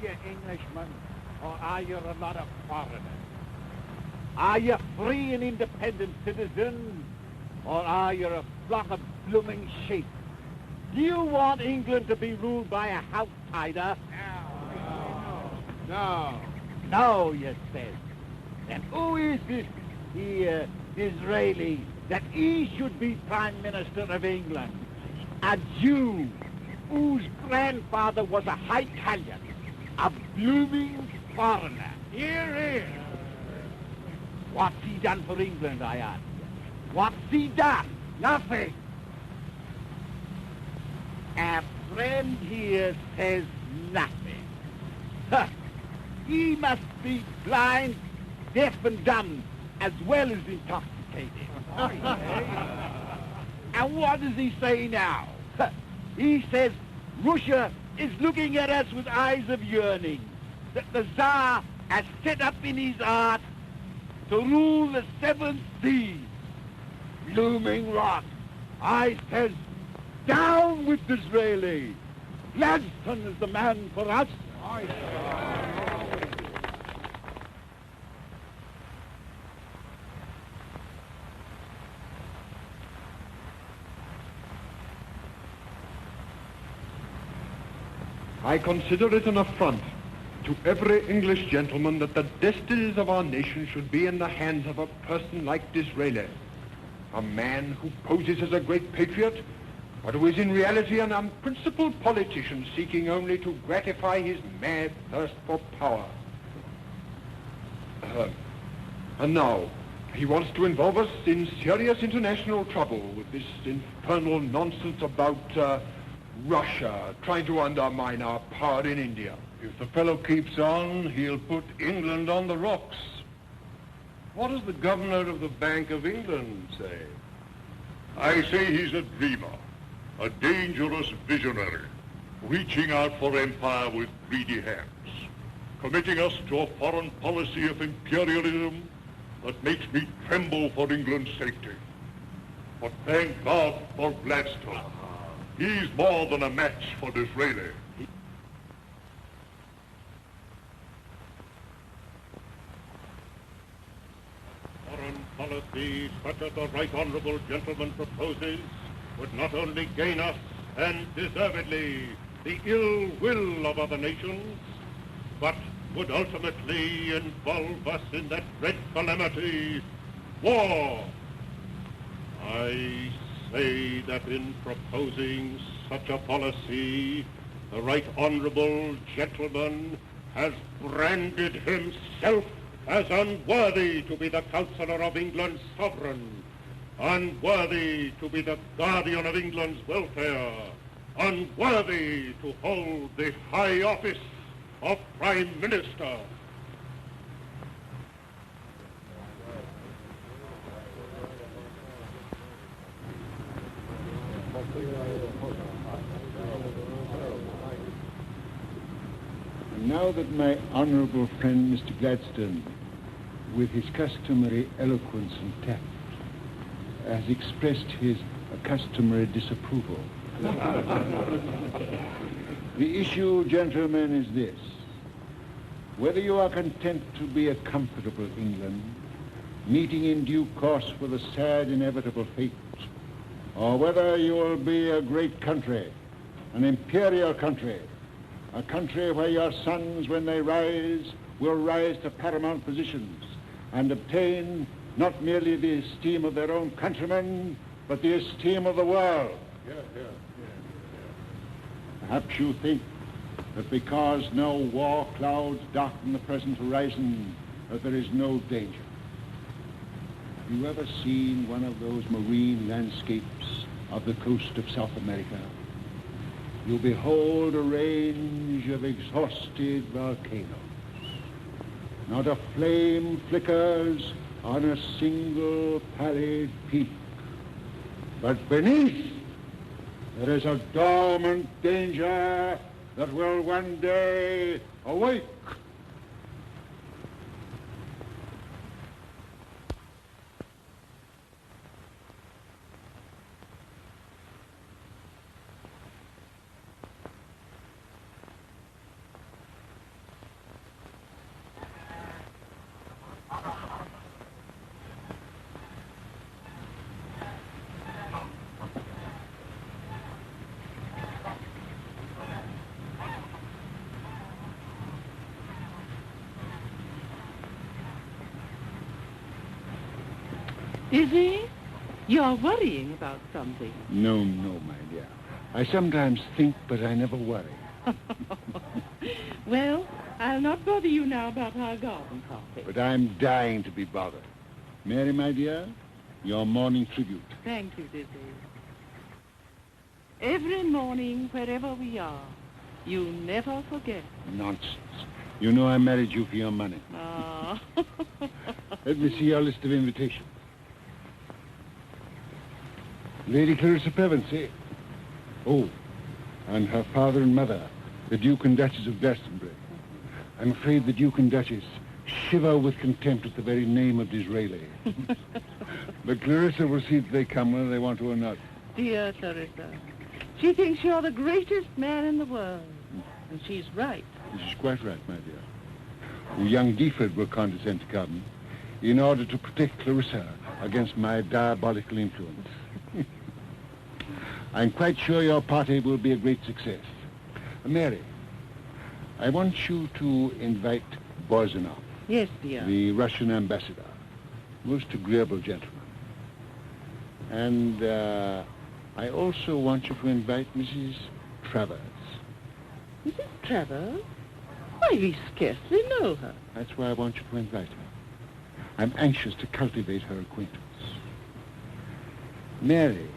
you Englishmen, or are you a lot of foreigners? Are you free and independent citizens, or are you a flock of blooming sheep? Do you want England to be ruled by a house-tider? No. No, you says. And who is this here Disraeli that he should be Prime Minister of England? A Jew whose grandfather was a high Italian, a blooming foreigner. Here, here. What's he done for England, I ask you? What's he done? Nothing. Our friend here says nothing. Huh. He must be blind, deaf and dumb, as well as intoxicated. And what does he say now? Huh. He says Russia is looking at us with eyes of yearning, that the Tsar has set up in his heart to rule the seventh sea. Blooming rot. I says, down with Disraeli. Gladstone is the man for us. I consider it an affront to every English gentleman that the destinies of our nation should be in the hands of a person like Disraeli, a man who poses as a great patriot, but who is in reality an unprincipled politician seeking only to gratify his mad thirst for power. And now, he wants to involve us in serious international trouble with this infernal nonsense about Russia trying to undermine our power in India. If the fellow keeps on, he'll put England on the rocks. What does the governor of the Bank of England say? I say he's a dreamer, a dangerous visionary, reaching out for empire with greedy hands, committing us to a foreign policy of imperialism that makes me tremble for England's safety. But thank God for Gladstone. He's more than a match for Disraeli. Foreign policy such as the right honourable gentleman proposes would not only gain us, and deservedly, the ill will of other nations, but would ultimately involve us in that dread calamity, war. I say that in proposing such a policy, the right honourable gentleman has branded himself as unworthy to be the counsellor of England's sovereign, unworthy to be the guardian of England's welfare, unworthy to hold the high office of Prime Minister. And now that my honourable friend Mr. Gladstone, with his customary eloquence and tact, has expressed his customary disapproval. The issue, gentlemen, is this. Whether you are content to be a comfortable England, meeting in due course with a sad inevitable fate, or whether you will be a great country, an imperial country, a country where your sons, when they rise, will rise to paramount positions and obtain not merely the esteem of their own countrymen, but the esteem of the world. Perhaps you think that because no war clouds darken the present horizon, that there is no danger. Have you ever seen one of those marine landscapes of the coast of South America? You behold a range of exhausted volcanoes. Not a flame flickers on a single pallid peak. But beneath, there is a dormant danger that will one day awake. Dizzy, you're worrying about something. No, my dear. I sometimes think, but I never worry. Well, I'll not bother you now about our garden party. But I'm dying to be bothered. Mary, my dear, your morning tribute. Thank you, Dizzy. Every morning, wherever we are, you never forget. Nonsense. You know I married you for your money. Ah. Let me see your list of invitations. Lady Clarissa Pevensey. Oh, and her father and mother, the Duke and Duchess of Glastonbury. I'm afraid the Duke and Duchess shiver with contempt at the very name of Disraeli. But Clarissa will see that they come whether they want to or not. Dear Clarissa, she thinks you're the greatest man in the world. And she's right. She's quite right, my dear. Young Deford will condescend to come in order to protect Clarissa against my diabolical influence. I'm quite sure your party will be a great success. Mary, I want you to invite Borzunov. Yes, dear. The Russian ambassador. Most agreeable gentleman. And I also want you to invite Mrs. Travers. Mrs. Travers? Why, we scarcely know her. That's why I want you to invite her. I'm anxious to cultivate her acquaintance. Mary.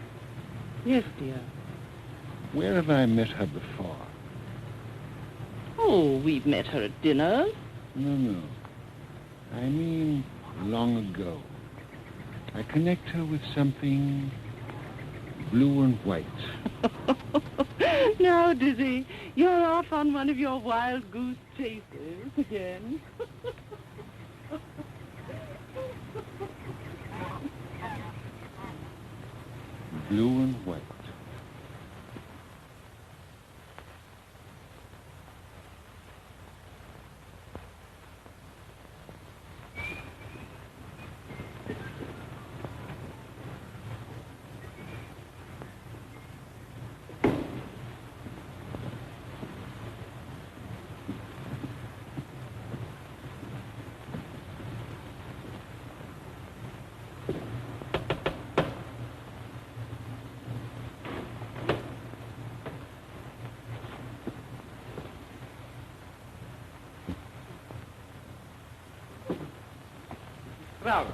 Yes, dear. Where have I met her before? Oh, we've met her at dinner. No. I mean, long ago. I connect her with something blue and white. Now, Dizzy, you're off on one of your wild goose chases again. Blue and white. Strauss.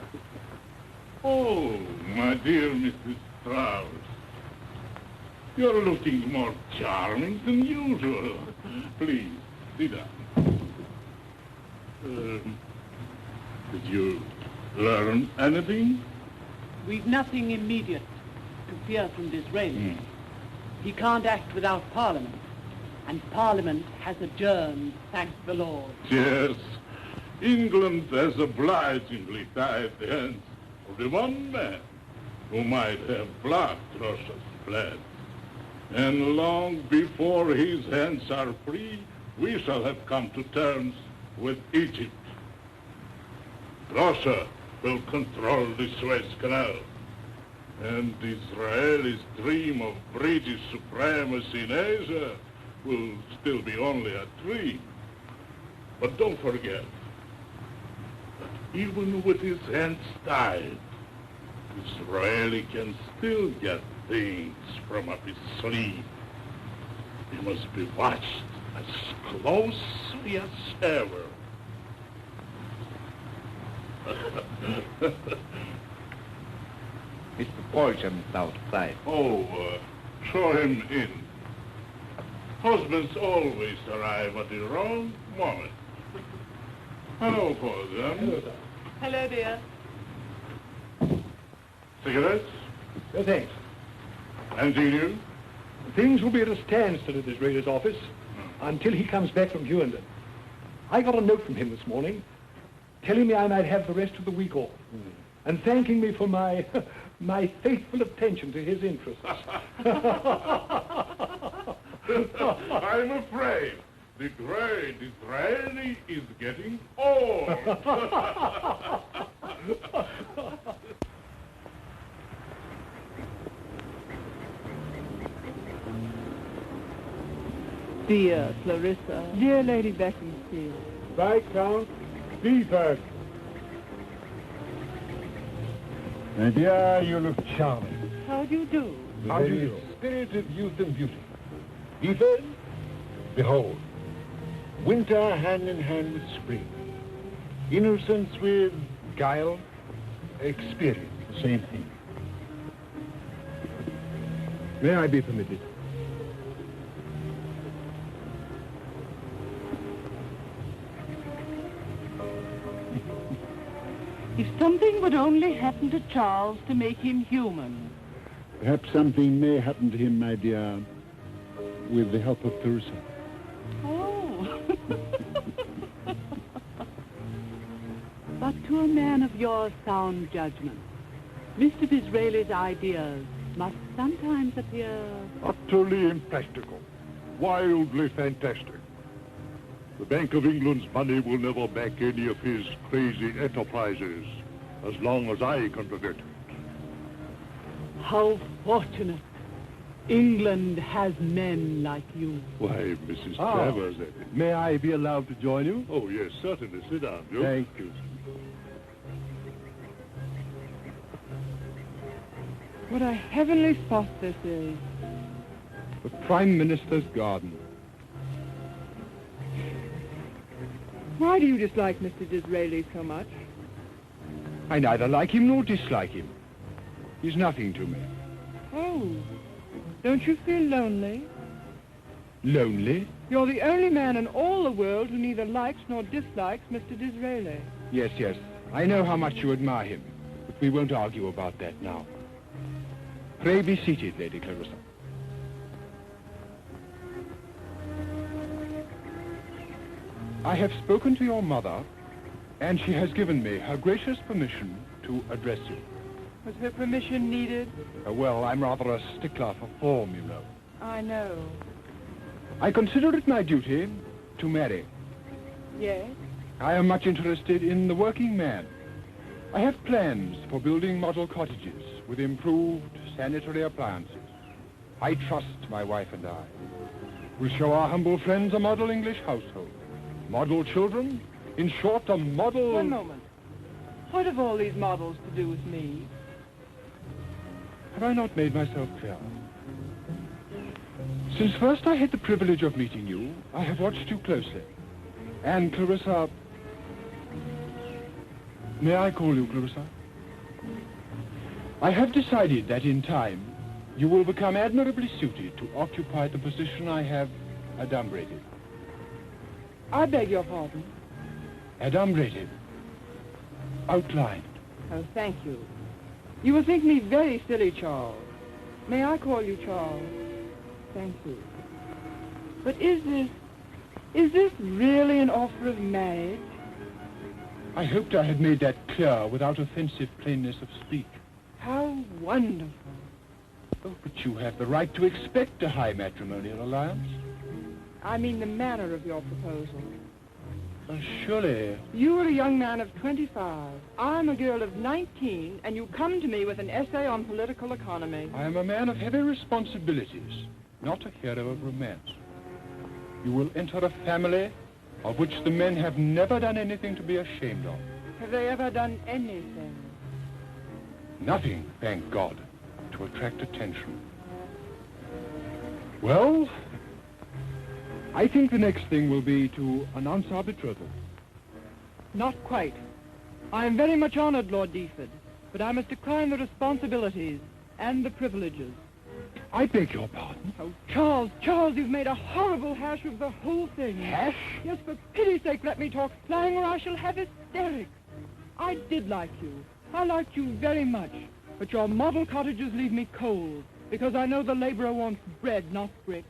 Oh, my dear Mrs. Strauss. You're looking more charming than usual. Please, sit down. Did you learn anything? We've nothing immediate to fear from Disraeli. He can't act without Parliament, and Parliament has adjourned, thank the Lord. Yes. England has obligingly tied the hands of the one man who might have blocked Russia's plans. And long before his hands are free, we shall have come to terms with Egypt. Russia will control the Suez Canal, and Disraeli's dream of British supremacy in Asia will still be only a dream. But don't forget, even with his hands tied, Disraeli can still get things from up his sleeve. He must be watched as closely as ever. Mr. Paulson's outside. Oh, show him in. Husbands always arrive at the wrong moment. Hello, Paulson. Hello, sir. Hello, dear. Cigarettes? No, thanks. And you? Things will be at a standstill at Disraeli's office until he comes back from Hughenden. I got a note from him this morning telling me I might have the rest of the week off and thanking me for my my faithful attention to his interests. I'm afraid the great Disraeli is getting old. Dear Clarissa. Dear Lady Beaconsfield. Viscount Deford. My dear, you look charming. How do you do? How do you? Spirit of youth and beauty. Ethan, behold, winter hand in hand with spring. Innocence with guile, experience, the same thing. May I be permitted? If something would only happen to Charles to make him human. Perhaps something may happen to him, my dear, with the help of Clarissa. Oh. But to a man of your sound judgment, Mr. Disraeli's ideas must sometimes appear... Utterly impractical. Wildly fantastic. The Bank of England's money will never back any of his crazy enterprises, as long as I can prevent it. How fortunate. England has men like you. Why, Mrs. Travers... May I be allowed to join you? Oh, yes, certainly. Sit down, Joe. Thank you. What a heavenly spot this is. The Prime Minister's garden. Why do you dislike Mr. Disraeli so much? I neither like him nor dislike him. He's nothing to me. Oh, don't you feel lonely? Lonely? You're the only man in all the world who neither likes nor dislikes Mr. Disraeli. Yes, yes. I know how much you admire him, but we won't argue about that now. Pray be seated, Lady Clarissa. I have spoken to your mother, and she has given me her gracious permission to address you. Was her permission needed? Well, I'm rather a stickler for form, you know. I know. I consider it my duty to marry. Yes? I am much interested in the working man. I have plans for building model cottages with improved sanitary appliances. I trust my wife and I. We'll show our humble friends a model English household. Model children. In short, a model... One moment. What have all these models to do with me? Have I not made myself clear? Since first I had the privilege of meeting you, I have watched you closely. And Clarissa... May I call you Clarissa? I have decided that in time, you will become admirably suited to occupy the position I have adumbrated. I beg your pardon. Adumbrated. Outlined. Oh, thank you. You will think me very silly, Charles. May I call you Charles? Thank you. But is this really an offer of marriage? I hoped I had made that clear without offensive plainness of speech. How wonderful. Oh, but you have the right to expect a high matrimonial alliance. I mean the manner of your proposal. Surely. You are a young man of 25. I'm a girl of 19, and you come to me with an essay on political economy. I am a man of heavy responsibilities, not a hero of romance. You will enter a family of which the men have never done anything to be ashamed of. Have they ever done anything? Nothing, thank God, to attract attention. Well, I think the next thing will be to announce our betrothal. Not quite. I am very much honored, Lord Deford, but I must decline the responsibilities and the privileges. I beg your pardon? Oh, Charles, you've made a horrible hash of the whole thing. Hash? Yes, for pity's sake, let me talk slang or I shall have hysterics. I did like you. I liked you very much. But your model cottages leave me cold, because I know the laborer wants bread, not bricks.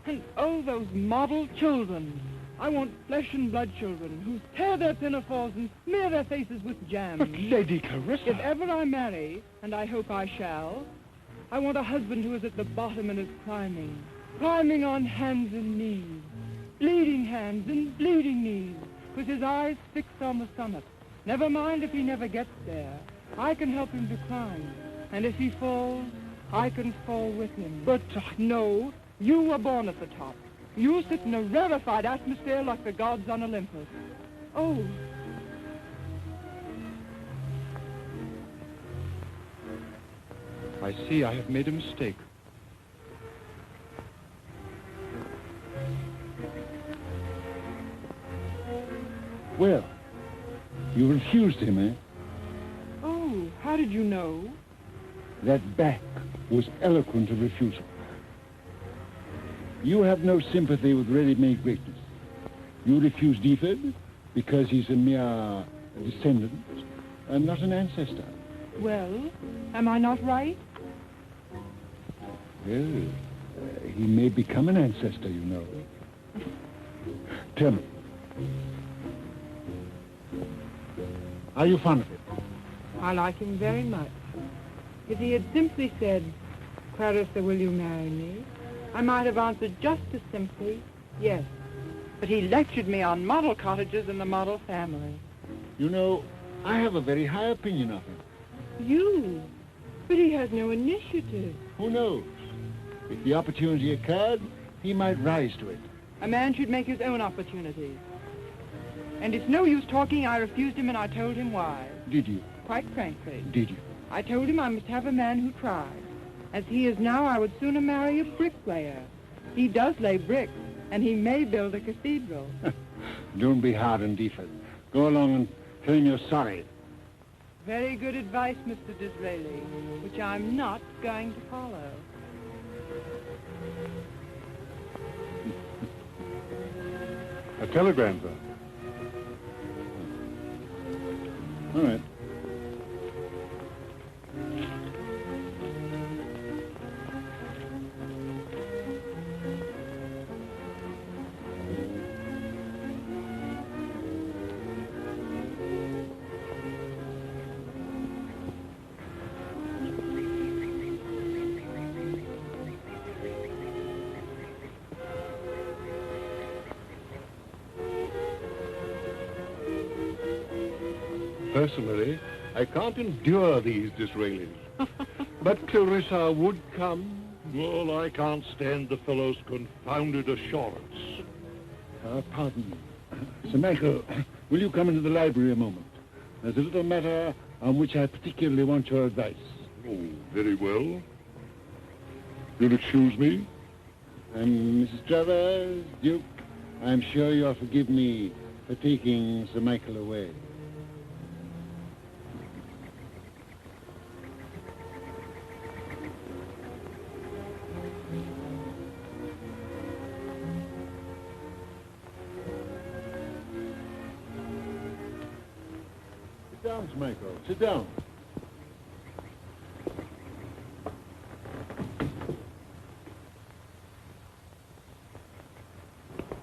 And oh, those model children. I want flesh and blood children who tear their pinafores and smear their faces with jam. But Lady Clarissa... If ever I marry, and I hope I shall, I want a husband who is at the bottom and is climbing on hands and knees, bleeding hands and bleeding knees, with his eyes fixed on the summit. Never mind if he never gets there. I can help him to climb, and if he falls, I can fall with him. But no, you were born at the top. You sit in a rarefied atmosphere like the gods on Olympus. Oh. I see I have made a mistake. Well, you refused him, eh? Oh, how did you know? That back was eloquent of refusal. You have no sympathy with ready-made greatness. You refuse Deford because he's a mere descendant and not an ancestor. Well, am I not right? Well, he may become an ancestor, you know. Tell me, are you fond of him? I like him very much. If he had simply said, Clarissa, will you marry me? I might have answered just as simply, yes. But he lectured me on model cottages and the model family. You know, I have a very high opinion of him. You? But he has no initiative. Who knows? If the opportunity occurred, he might rise to it. A man should make his own opportunities. And it's no use talking. I refused him and I told him why. Did you? Quite frankly. Did you? I told him I must have a man who tried. As he is now, I would sooner marry a bricklayer. He does lay bricks, and he may build a cathedral. Don't be hard on Deford. Go along and tell him you're sorry. Very good advice, Mr. Disraeli, which I'm not going to follow. A telegram, sir. All right. Personally, I can't endure these Disraelis. But Clarissa would come. Well, I can't stand the fellow's confounded assurance. Pardon me. Sir Michael, will you come into the library a moment? There's a little matter on which I particularly want your advice. Oh, very well. You'll excuse me? Mrs. Travers, Duke, I'm sure you'll forgive me for taking Sir Michael away. Sit down, Sir Michael. Sit down.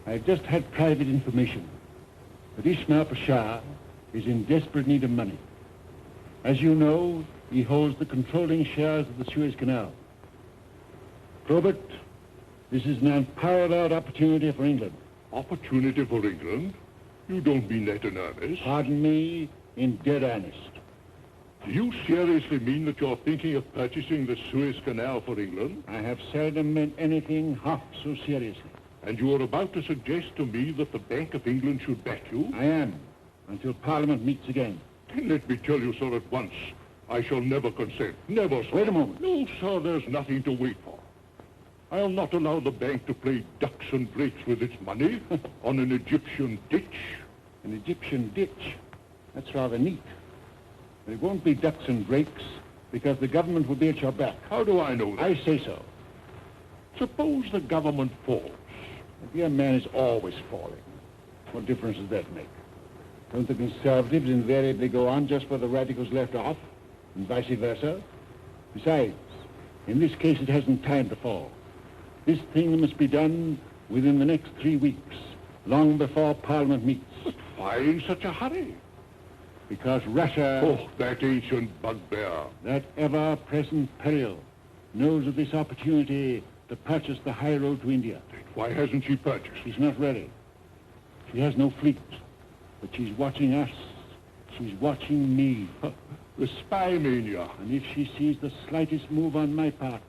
I've just had private information that Ismail Pasha is in desperate need of money. As you know, he holds the controlling shares of the Suez Canal. Robert, this is an unparalleled opportunity for England. Opportunity for England? You don't mean that in earnest. Pardon me, in dead earnest. Do you seriously mean that you're thinking of purchasing the Suez Canal for England? I have seldom meant anything half so seriously. And you are about to suggest to me that the Bank of England should back you? I am, until Parliament meets again. Then let me tell you, sir, at once, I shall never consent. Never, sir. Wait a moment. No, sir, there's nothing to wait for. I'll not allow the bank to play ducks and drakes with its money on an Egyptian ditch. An Egyptian ditch? That's rather neat. But it won't be ducks and drakes, because the government will be at your back. How do I know that? I say so. Suppose the government falls. The dear man is always falling. What difference does that make? Don't the Conservatives invariably go on just where the Radicals left off, and vice versa? Besides, in this case it hasn't time to fall. This thing must be done within the next 3 weeks, long before Parliament meets. But why in such a hurry? Because Russia... Oh, that ancient bugbear. That ever-present peril knows of this opportunity to purchase the high road to India. Why hasn't she purchased? She's not ready. She has no fleet. But she's watching us. She's watching me. The spy mania. And if she sees the slightest move on my part,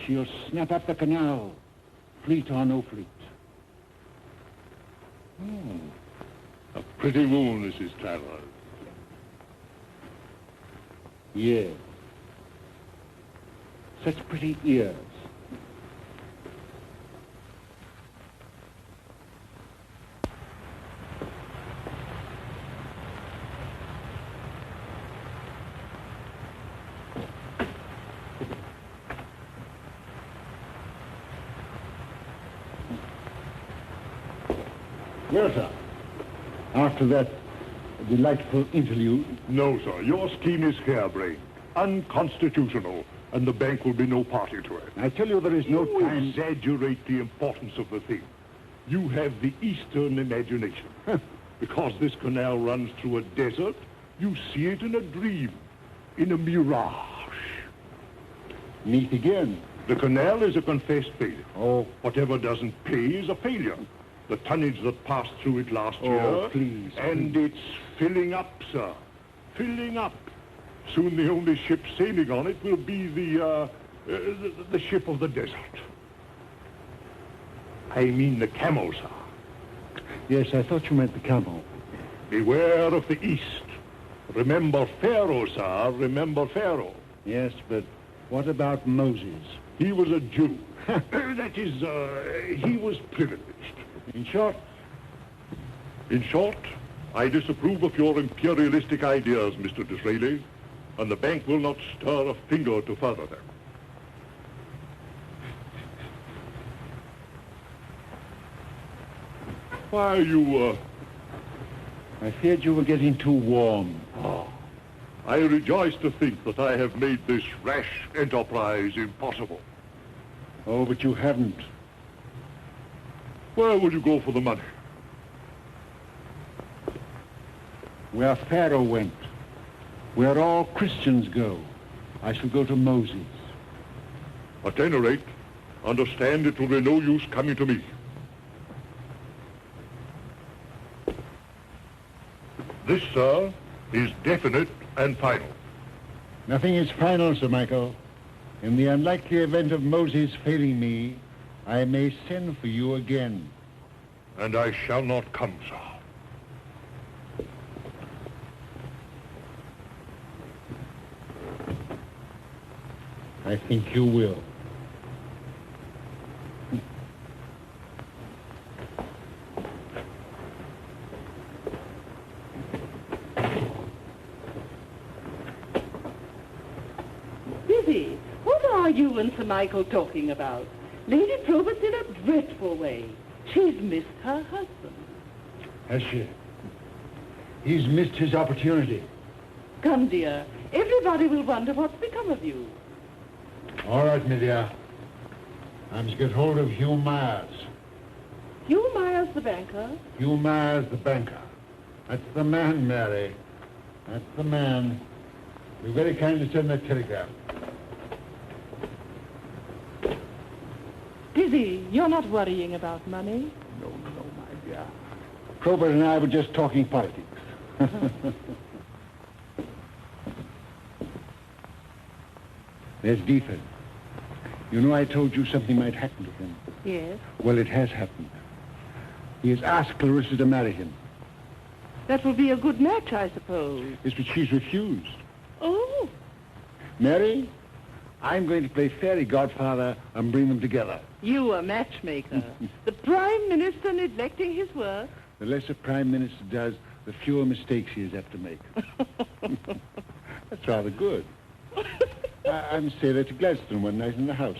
she'll snap up the canal, fleet or no fleet. A pretty moon, Mrs. Travers. Yeah. Such pretty ears. Well, sir, after that delightful interlude... No, sir. Your scheme is harebrained, unconstitutional, and the bank will be no party to it. I tell you there is no You time... exaggerate the importance of the thing. You have the Eastern imagination. Because this canal runs through a desert, you see it in a dream, in a mirage. Meet again. The canal is a confessed failure. Oh. Whatever doesn't pay is a failure. The tonnage that passed through it last year... please. And it's filling up, sir. Filling up. Soon the only ship sailing on it will be the ship of the desert. I mean the camel, sir. Yes, I thought you meant the camel. Beware of the East. Remember Pharaoh, sir. Remember Pharaoh. Yes, but what about Moses? He was a Jew. That is, he was privileged. In short, I disapprove of your imperialistic ideas, Mr. Disraeli, and the bank will not stir a finger to further them. Why are you, I feared you were getting too warm. I rejoice to think that I have made this rash enterprise impossible. Oh, but you haven't. Where will you go for the money? Where Pharaoh went, where all Christians go, I shall go to Moses. At any rate, understand it will be no use coming to me. This, sir, is definite and final. Nothing is final, Sir Michael. In the unlikely event of Moses failing me, I may send for you again. And I shall not come, sir. I think you will. Lizzie, what are you and Sir Michael talking about? Lady Probert's in a dreadful way. She's missed her husband. Has she? He's missed his opportunity. Come, dear. Everybody will wonder what's become of you. All right, my dear. I must get hold of Hugh Myers. Hugh Myers, the banker? Hugh Myers, the banker. That's the man, Mary. That's the man. Be very kind to send that telegram. Dizzy, you're not worrying about money. No, my dear. Probert and I were just talking politics. There's Deaford. You know I told you something might happen to him. Yes. Well, it has happened. He has asked Clarissa to marry him. That will be a good match, I suppose. Yes, but she's refused. Oh. Mary, I'm going to play fairy godfather and bring them together. You a matchmaker. The Prime Minister neglecting his work. The less a Prime Minister does, the fewer mistakes he is apt to make. That's rather good. I must say that to Gladstone one night in the House.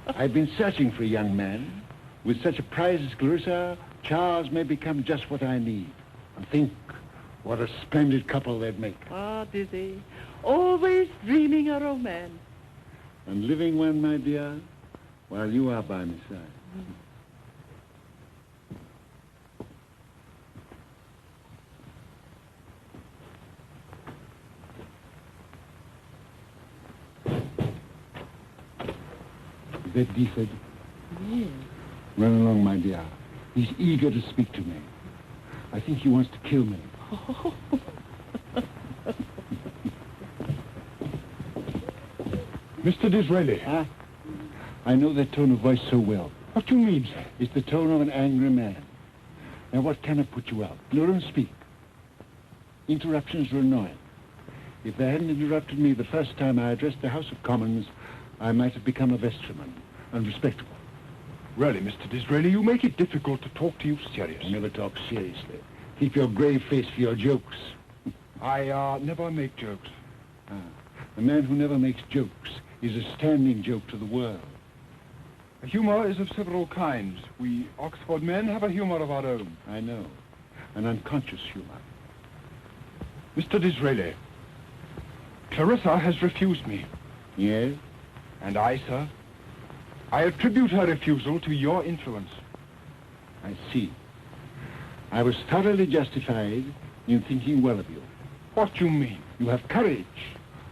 I've been searching for a young man. With such a prize as Clarissa, Charles may become just what I need. And think what a splendid couple they'd make. Ah, Dizzy. Always dreaming a romance. And living one, my dear, while you are by my side. Is that Deaford? Yes. Run along, my dear. He's eager to speak to me. I think he wants to kill me. Mr. Disraeli. Huh? I know that tone of voice so well. What do you mean, sir? It's the tone of an angry man. Now, what cannot put you out? Let him speak. Interruptions are annoying. If they hadn't interrupted me the first time I addressed the House of Commons, I might have become a vestryman and respectable. Really, Mr. Disraeli, you make it difficult to talk to you serious. I never talk seriously. Keep your grave face for your jokes. I never make jokes. A man who never makes jokes is a standing joke to the world. Humor is of several kinds. We Oxford men have a humor of our own. I know. An unconscious humor. Mr. Disraeli, Clarissa has refused me. Yes? And I, sir, I attribute her refusal to your influence. I see. I was thoroughly justified in thinking well of you. What do you mean? You have courage,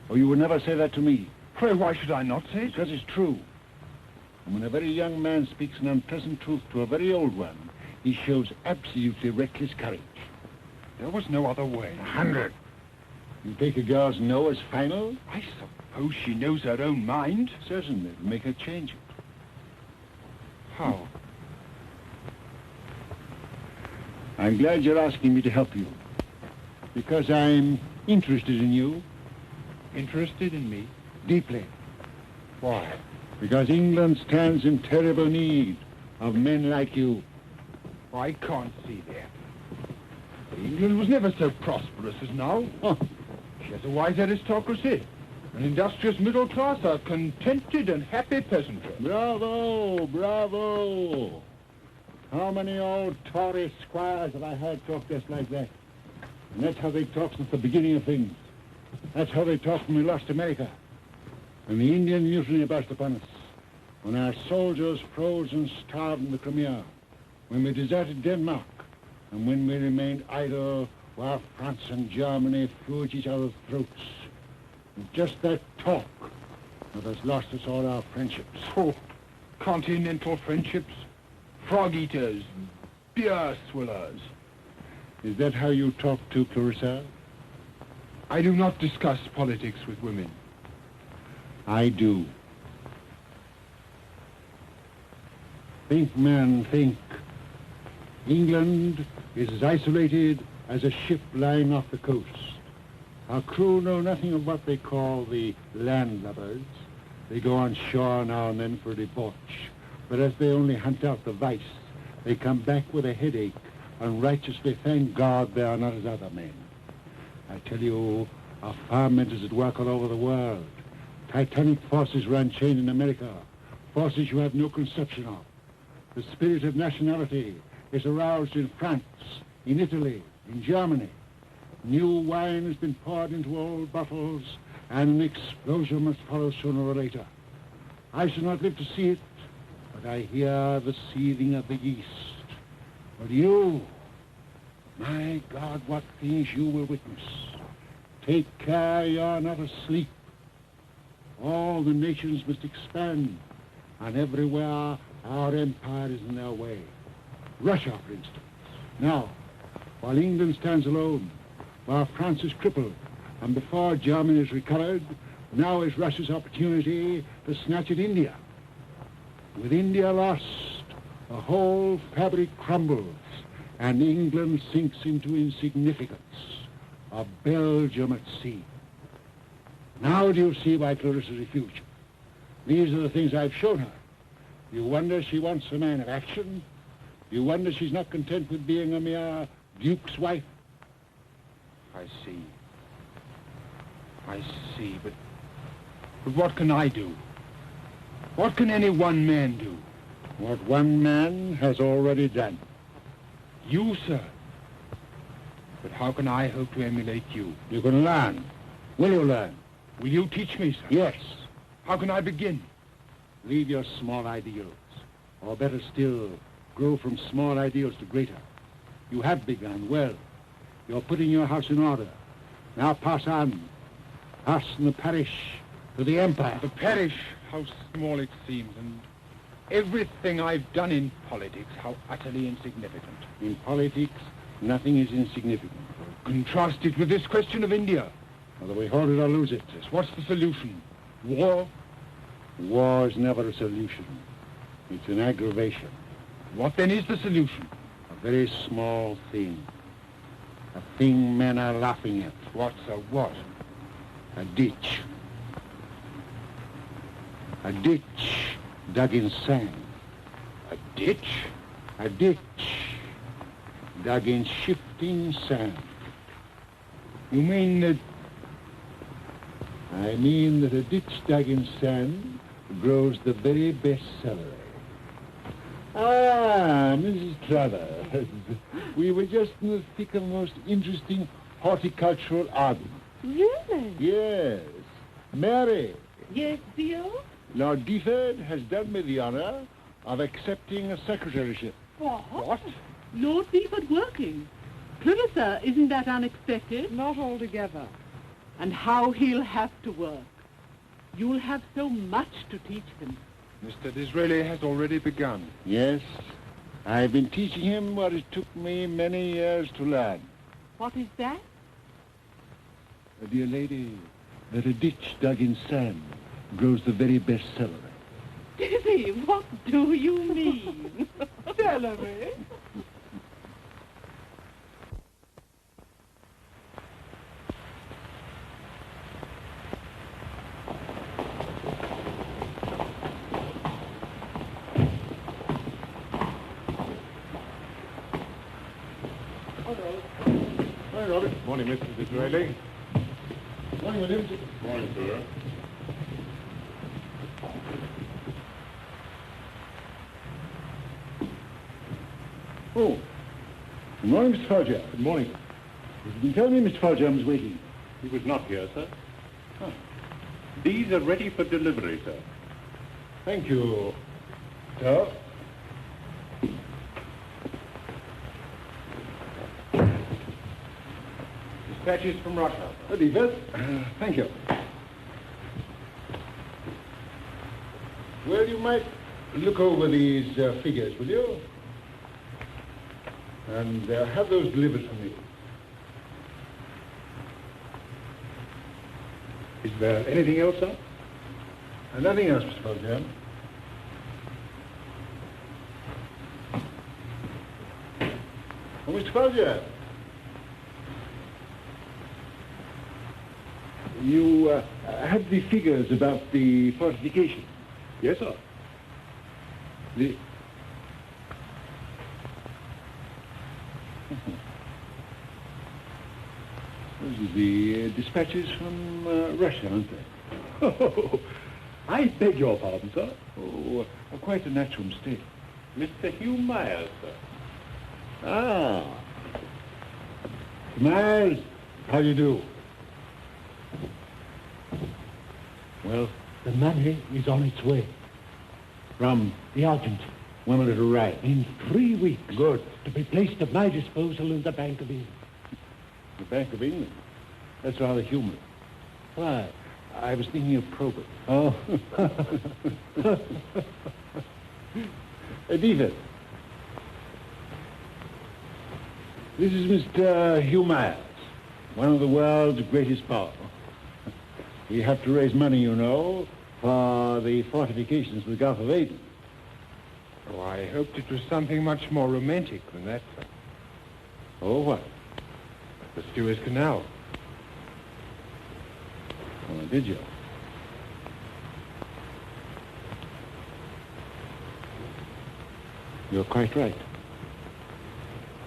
or you would never say that to me. Pray, why should I not say it? Because it's true. And when a very young man speaks an unpleasant truth to a very old one, he shows absolutely reckless courage. There was no other way. 100. You take a girl's no as final? I suppose she knows her own mind. Certainly. Make her change it. How? I'm glad you're asking me to help you. Because I'm interested in you. Interested in me? Deeply. Why? Because England stands in terrible need of men like you. I can't see that. England was never so prosperous as now. Oh. She has a wise aristocracy, an industrious middle class, a contented and happy peasantry. Bravo, bravo. How many old Tory squires have I heard talk just like that? And that's how they talk since the beginning of things. That's how they talked when we lost America. And the Indian mutiny burst upon us. When our soldiers froze and starved in the Crimea. When we deserted Denmark. And when we remained idle while France and Germany flew at each other's throats. And just that talk that has lost us all our friendships. Oh, continental friendships, frog eaters, beer swillers. Is that how you talk to Clarissa? I do not discuss politics with women. I do. Think, man, think. England is as isolated as a ship lying off the coast. Our crew know nothing of what they call the landlubbers. They go on shore now and then for a debauch. But as they only hunt out the vice, they come back with a headache and righteously thank God they are not as other men. I tell you, our ferment is at work all over the world. Titanic forces are unchained in America, forces you have no conception of. The spirit of nationality is aroused in France, in Italy, in Germany. New wine has been poured into old bottles, and an explosion must follow sooner or later. I shall not live to see it, but I hear the seething of the yeast. But you, my God, what things you will witness. Take care you're not asleep. All the nations must expand, and everywhere our empire is in their way. Russia, for instance. Now, while England stands alone, while France is crippled, and before Germany is recovered, now is Russia's opportunity to snatch at India. With India lost, the whole fabric crumbles, and England sinks into insignificance, a Belgium at sea. Now do you see why Clarissa refused you? These are the things I've shown her. You wonder she wants a man of action? You wonder she's not content with being a mere duke's wife? I see. I see, but what can I do? What can any one man do? What one man has already done. You, sir. But how can I hope to emulate you? You can learn. Will you learn? Will you teach me, sir? Yes. How can I begin? Leave your small ideals. Or better still, grow from small ideals to greater. You have begun well. You're putting your house in order. Now pass on. Pass from the parish to the empire. The parish, how small it seems, and everything I've done in politics, how utterly insignificant. In politics, nothing is insignificant. Contrast it with this question of India. Whether we hold it or lose it. Yes, what's the solution? War? War is never a solution. It's an aggravation. What then is the solution? A very small thing. A thing men are laughing at. What, sir, what? A ditch. A ditch dug in sand. A ditch? A ditch dug in shifting sand. You mean that... I mean that a ditch dug in sand grows the very best celery. Ah, Mrs. Travers. We were just in the thick of the most interesting horticultural argument. Really? Yes. Mary, Yes, dear? Lord Deford has done me the honor of accepting a secretaryship. What? Lord Beeford working? Clarissa, isn't that unexpected? Not altogether. And how he'll have to work. You'll have so much to teach him. Mr. Disraeli has already begun. Yes, I've been teaching him what it took me many years to learn. What is that? Dear lady, that a ditch dug in sand grows the very best celery. Dizzy, what do you mean? Celery? Hi, Robert. Morning, Mr. Disraeli. Morning, Williams. Morning, sir. Oh, good morning, Mr. Folger. Good morning. You can tell me Mr. Folger was waiting. He was not here, sir. These are ready for delivery, sir. Thank you, sir. Dispatches from Russia. Good evening. Thank you. Well, you might look over these figures, will you? And have those delivered for me. Is there anything else, sir? Nothing else, Mr. Folger. Oh, Mr. Folger. You have the figures about the fortification. Yes, sir. The... Those are the dispatches from Russia, aren't they? Oh, I beg your pardon, sir. Oh, quite a natural mistake. Mr. Hugh Myers, sir. Ah. Myers, how do you do? Well, the money is on its way. From The Argentine. when will it arrive? In 3 weeks. Good. To be placed at my disposal in the Bank of England. The Bank of England? That's rather humorous. Why? I was thinking of Probert. Oh. Edith. This is Mr. Hugh Myers, one of the world's greatest power. We have to raise money, you know, for the fortifications of the Gulf of Aden. Oh, I hoped it was something much more romantic than that, sir. Oh, what? The Suez Canal. Oh, did you? You're quite right.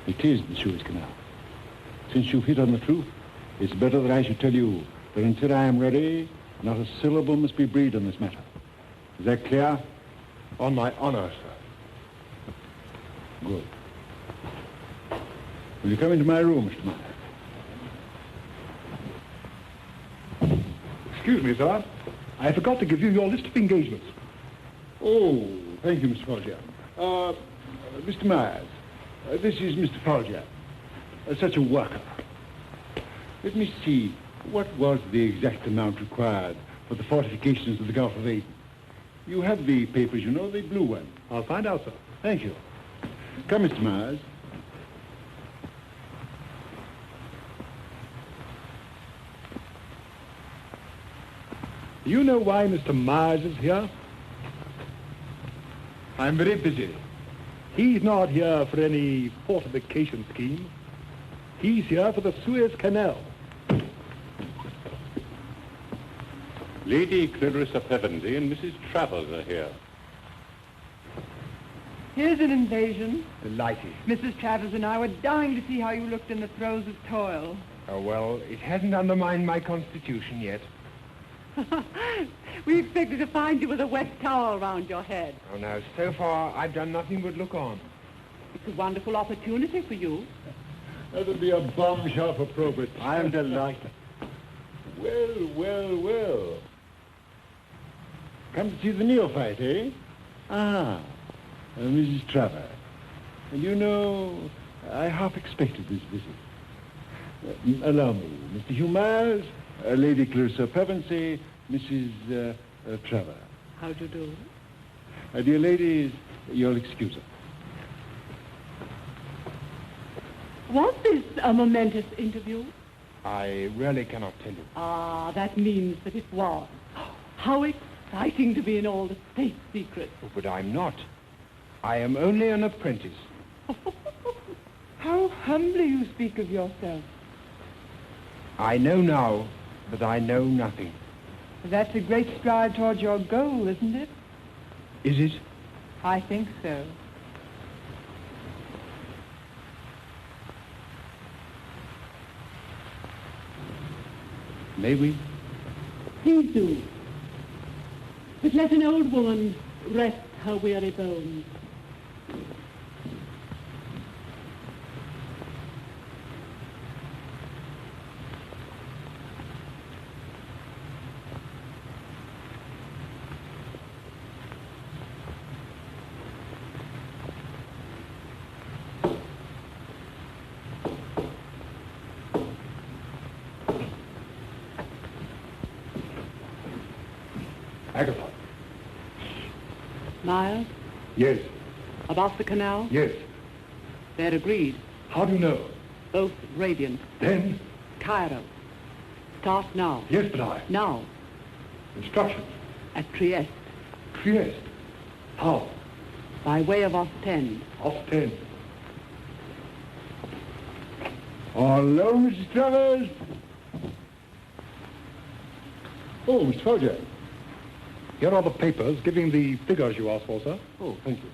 It is the Suez Canal. Since you've hit on the truth, it's better that I should tell you that until I am ready, not a syllable must be breathed on this matter. Is that clear? On my honor, sir. Good. Will you come into my room, Mr. Myers? Excuse me, sir. I forgot to give you your list of engagements. Oh, thank you, Mr. Folger. Mr. Myers, this is Mr. Folger. Such a worker. Let me see. What was the exact amount required for the fortifications of the Gulf of Aden? You have the papers, you know, the blue one. I'll find out, sir. Thank you. Come, Mr. Myers. Do you know why Mr. Myers is here? I'm very busy. He's not here for any fortification scheme. He's here for the Suez Canal. Lady Clarissa Pevensey and Mrs. Travers are here. Here's an invasion. Delighted. Mrs. Travers and I were dying to see how you looked in the throes of toil. Oh, well, it hasn't undermined my constitution yet. We expected to find you with a wet towel round your head. Oh, no, so far I've done nothing but look on. It's a wonderful opportunity for you. That'll be a bombshell for Probert. I am delighted. Well, well, well. Come to see the neophyte, eh? Mrs. Travers. And you know, I half expected this visit. Allow me, Mr. Hugh Myers, Lady Clarissa Pevensey, Mrs. Travers. How do you do? Dear ladies, you'll excuse her. Was this a momentous interview? I really cannot tell you. Ah, that means that it was. How exciting to be in all the state secrets. Oh, but I'm not. I am only an apprentice. How humbly you speak of yourself. I know now that I know nothing. That's a great stride towards your goal, isn't it? Is it? I think so. May we? Please do. But let an old woman rest her weary bones. Agatha. Miles, Yes. about the canal? Yes. They're agreed. How do you know? Both radiant. Then? Cairo. Start now. Yes, but I. Now. Instructions. At Trieste. Trieste. How? By way of Ostend. Ostend. Hello, Mrs. Travers. Oh, Mr. Folger. Here are the papers giving the figures you asked for, sir. Oh, thank you.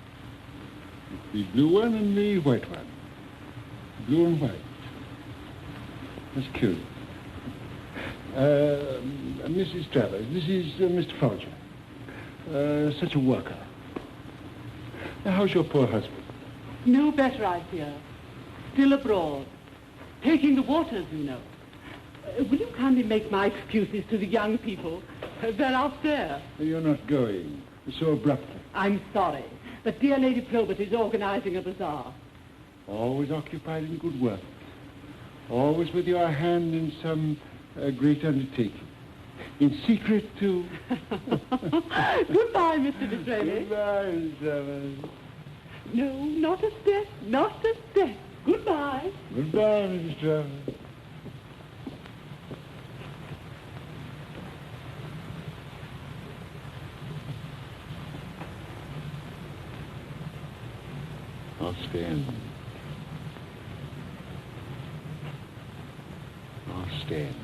The blue one and the white one. Blue and white. That's curious. Mrs. Travers, this is Mr. Folger. Such a worker. Now, how's your poor husband? No better, I fear. Still abroad. Taking the waters, you know. Will you kindly make my excuses to the young people? They're out there. You're not going so abruptly. I'm sorry, but dear Lady Probert is organizing a bazaar. Always occupied in good work. Always with your hand in some great undertaking. In secret, too. Goodbye, Mr. Disraeli. Goodbye, Mrs. Travers. No, not a step, not a step. Goodbye. Goodbye, Mrs. Travers. Ostend. Ostend.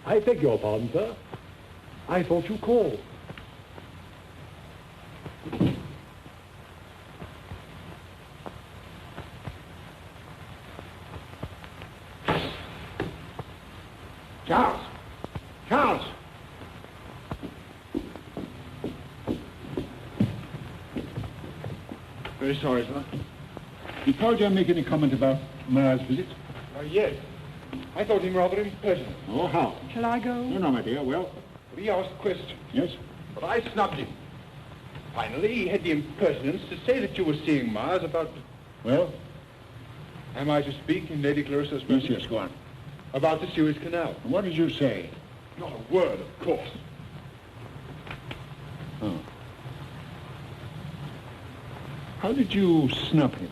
I beg your pardon, sir. I thought you called. Charles! Charles! Very sorry, sir. Did Folger make any comment about Myers' visit? Yes. I thought him rather impertinent. Oh, how? Shall I go? No, my dear, well. But he asked questions. Yes? But I snubbed him. Finally, he had the impertinence to say that you were seeing Mars about... Well? Am I to speak in Lady Clarissa's Yes, presence? yes, go on. About the Suez Canal. And what did you say? Not a word, of course. Oh. How did you snub him?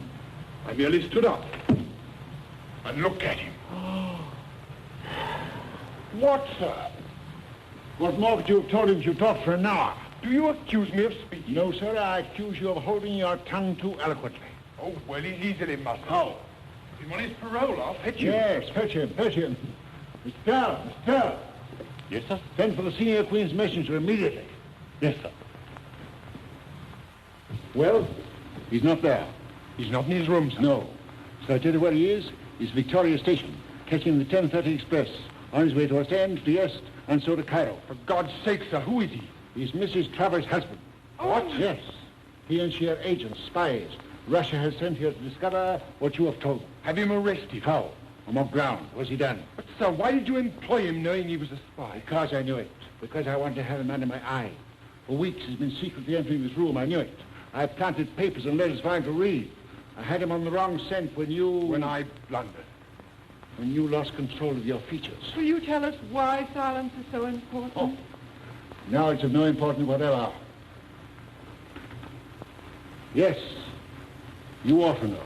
I merely stood up and looked at him. What, sir? What more could you have told him if you talked for an hour? Do you accuse me of speaking? No, sir, I accuse you of holding your tongue too eloquently. Oh, well, he's easily mustered. How? If he on his parole, I'll fetch you. Yes, fetch him. Mr. Mr. Yes, sir? Send for the senior Queen's messenger immediately. Yes, sir. Well, he's not there. He's not in his room, sir. No. So I tell you where he is. He's Victoria Station, catching the 10:30 express, on his way to Ostend, Trieste, and so to Cairo. For God's sake, sir, who is he? He's Mrs. Travers' husband. What? Yes. He and she are agents, spies. Russia has sent here to discover what you have told them. Have him arrested. How? On what ground? What's he done? But, sir, why did you employ him knowing he was a spy? Because I knew it. Because I wanted to have him under my eye. For weeks he's been secretly entering this room. I knew it. I planted papers and letters for him to read. I had him on the wrong scent when you... When I blundered. When you lost control of your features. Will you tell us why silence is so important? Oh. Now it's of no importance whatever. Yes, you ought to know.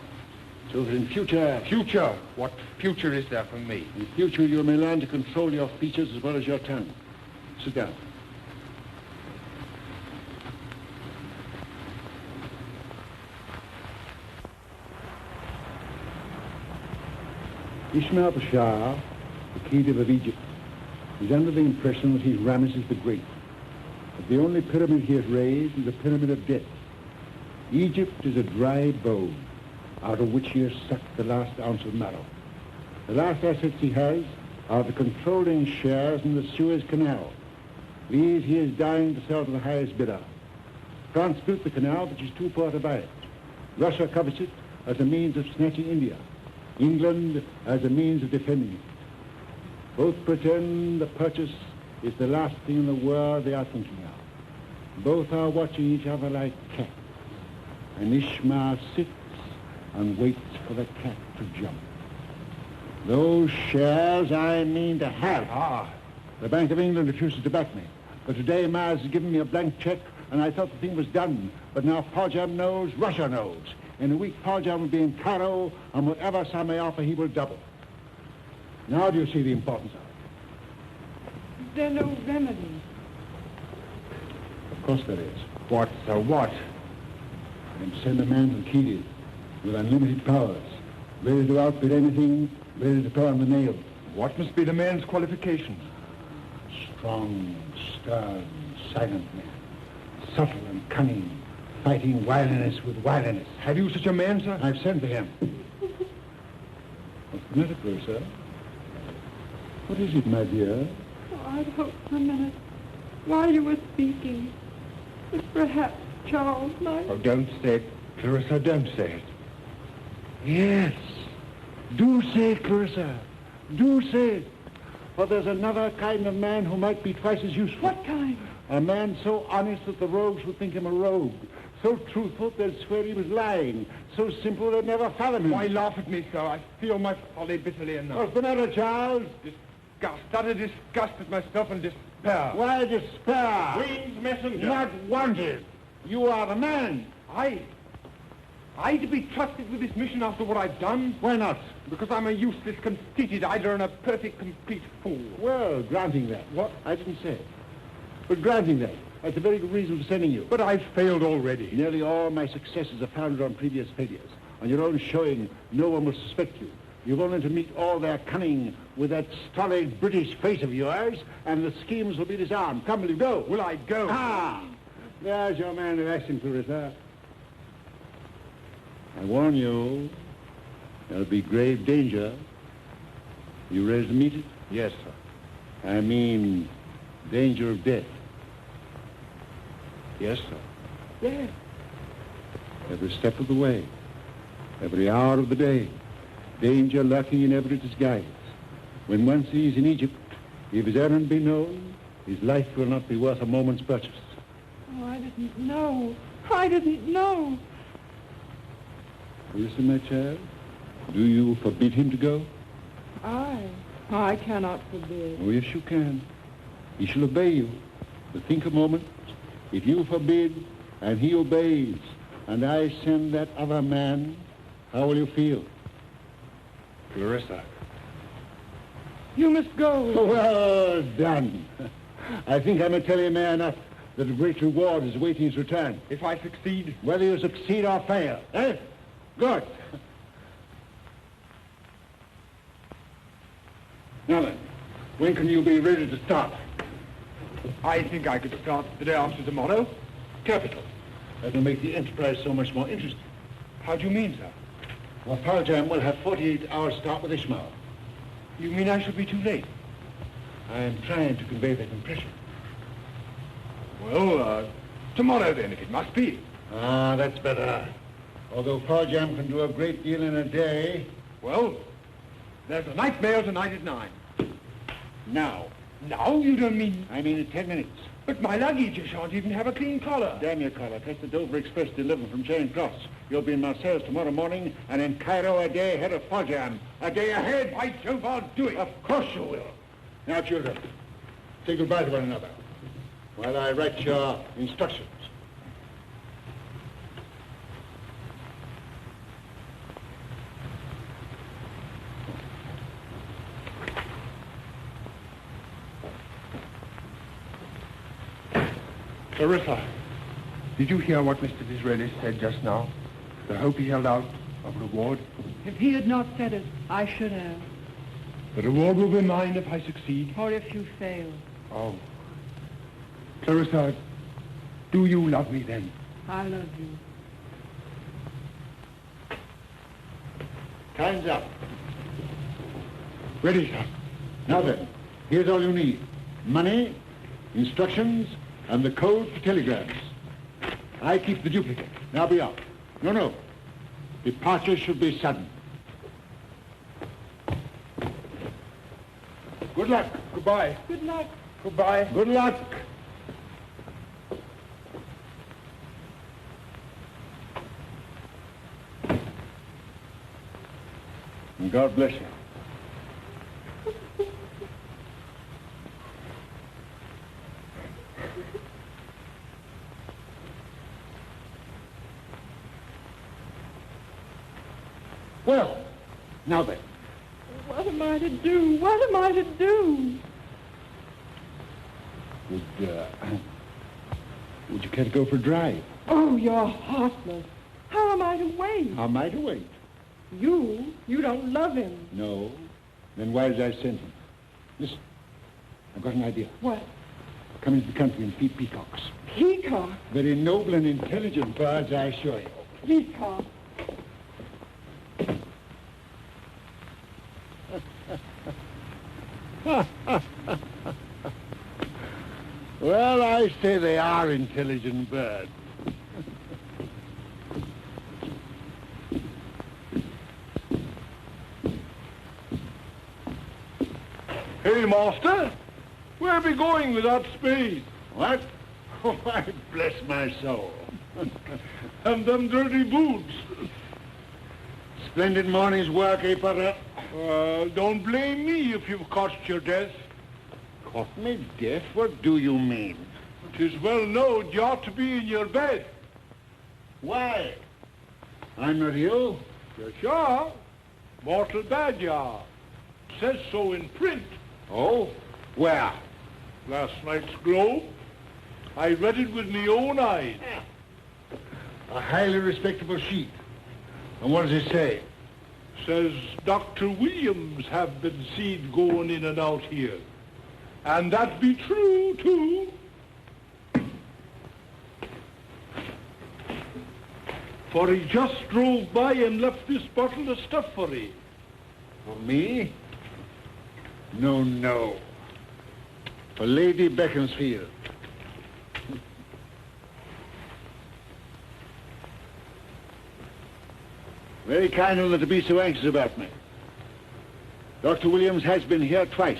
So that in future... Future? What future is there for me? In future you may learn to control your features as well as your tongue. Sit down. Ismail Pasha, the Khedive of Egypt, is under the impression that he's Ramesses the Great. But the only pyramid he has raised is the pyramid of death. Egypt is a dry bone, out of which he has sucked the last ounce of marrow. The last assets he has are the controlling shares in the Suez Canal. These he is dying to sell to the highest bidder. France built the canal, but she's too poor to buy it. Russia covets it as a means of snatching India. England as a means of defending it. Both pretend the purchase is the last thing in the world they are thinking of. Both are watching each other like cats. And Ishmael sits and waits for the cat to jump. Those shares I mean to have. The Bank of England refuses to back me. But today Mars has given me a blank check, and I thought the thing was done. But now Poljam knows, Russia knows. In a week, Poljam will be in Cairo, and whatever sum I offer, he will double. Now do you see the importance of it? Is there no remedy? Of course there is. What, sir, what? And send a man from Khedive with unlimited powers, ready to outbid anything, ready to turn the nail. What must be the man's qualifications? Strong, stern, silent man, subtle and cunning, fighting wiliness with wiliness. Have you such a man, sir? I've sent for him. What's the matter, sir? What is it, my dear? Oh, I'd hoped for a minute, while you were speaking, that perhaps Charles might... Oh, don't say it, Clarissa, don't say it. Yes. Do say it, Clarissa. Do say it. For there's another kind of man who might be twice as useful. What kind? A man so honest that the rogues would think him a rogue. So truthful they'd swear he was lying. So simple they'd never fathom him. Why laugh at me, sir? I feel my folly bitterly enough. What's the matter, Charles? Disgust, utter disgust at myself and despair. Why despair? Queen's messenger. Not wanted. You are the man. I to be trusted with this mission after what I've done? Why not? Because I'm a useless, conceited idler and a perfect, complete fool. Well, granting that. What? I didn't say it. But granting that, that's a very good reason for sending you. But I've failed already. Nearly all my successes are founded on previous failures. On your own showing, no one will suspect you. You've only to meet all their cunning with that stolid British face of yours, and the schemes will be disarmed. Come, will you go? Will I go? Ah! There's your man of action, Clarissa. I warn you, there'll be grave danger. You ready to meet it? Yes, sir. I mean, danger of death. Yes, sir. Yes. Every step of the way, every hour of the day, danger lurking in every disguise. When once he is in Egypt, if his errand be known, his life will not be worth a moment's purchase. Oh, I didn't know. I didn't know. Listen, my child. Do you forbid him to go? I cannot forbid. Oh, yes, you can. He shall obey you. But think a moment. If you forbid and he obeys, and I send that other man, how will you feel? Clarissa. You must go. Well done. I think I may tell you, may enough, that a great reward is awaiting his return. If I succeed? Whether you succeed or fail. Eh? Good. Now then, when can you be ready to start? I think I could start the day after tomorrow. Capital. That will make the enterprise so much more interesting. How do you mean, sir? Well, Parjam will have 48 hours start with Ishmael. You mean I shall be too late? I am trying to convey that impression. Well, tomorrow then, if it must be. Ah, that's better. Although Parjam can do a great deal in a day. Well, there's a night mail tonight at 9. Now. Now? You don't mean... I mean in 10 minutes. But my luggage shan't even have a clean collar. Damn your collar. That's the Dover Express delivered from Charing Cross. You'll be in Marseilles tomorrow morning and in Cairo a day ahead of Parjam. A day ahead. By Jove, I'll do it. Of course you will. Now, children, say goodbye to one another while I write your instructions. Clarissa, did you hear what Mr. Disraeli said just now? The hope he held out of reward? If he had not said it, I should have. The reward will be mine if I succeed. Or if you fail. Oh. Clarissa, do you love me then? I love you. Time's up. Ready, sir. Now then, here's all you need. Money, instructions, and the code for telegrams. I keep the duplicate. Now be off. No. Departure should be sudden. Good luck. Goodbye. Good luck. Goodbye. Good luck. And God bless you. Well, now then. What am I to do? What am I to do? Would you care to go for a drive? Oh, you're heartless. How am I to wait? How am I to wait? You don't love him. No. Then why did I send him? Listen, I've got an idea. What? Come into the country and feed peacocks. Peacock? Very noble and intelligent birds, I assure you. Peacock. Well, I say they are intelligent birds. Hey, master. Where are we going with that spade? What? Why, bless my soul. And them dirty boots. Splendid morning's work, eh, Potter? Don't blame me if you've cost your death. Caught me deaf? What do you mean? 'Tis well known you ought to be in your bed. Why? I'm not ill. Yes, you are. Mortal bad you are. Says so in print. Oh? Where? Last night's Globe. I read it with my own eyes. A highly respectable sheet. And what does it say? Says Dr. Williams have been seen going in and out here. And that be true, too. For he just drove by and left this bottle of stuff for ye. For me? No. For Lady Beaconsfield. Very kind of them to be so anxious about me. Dr. Williams has been here twice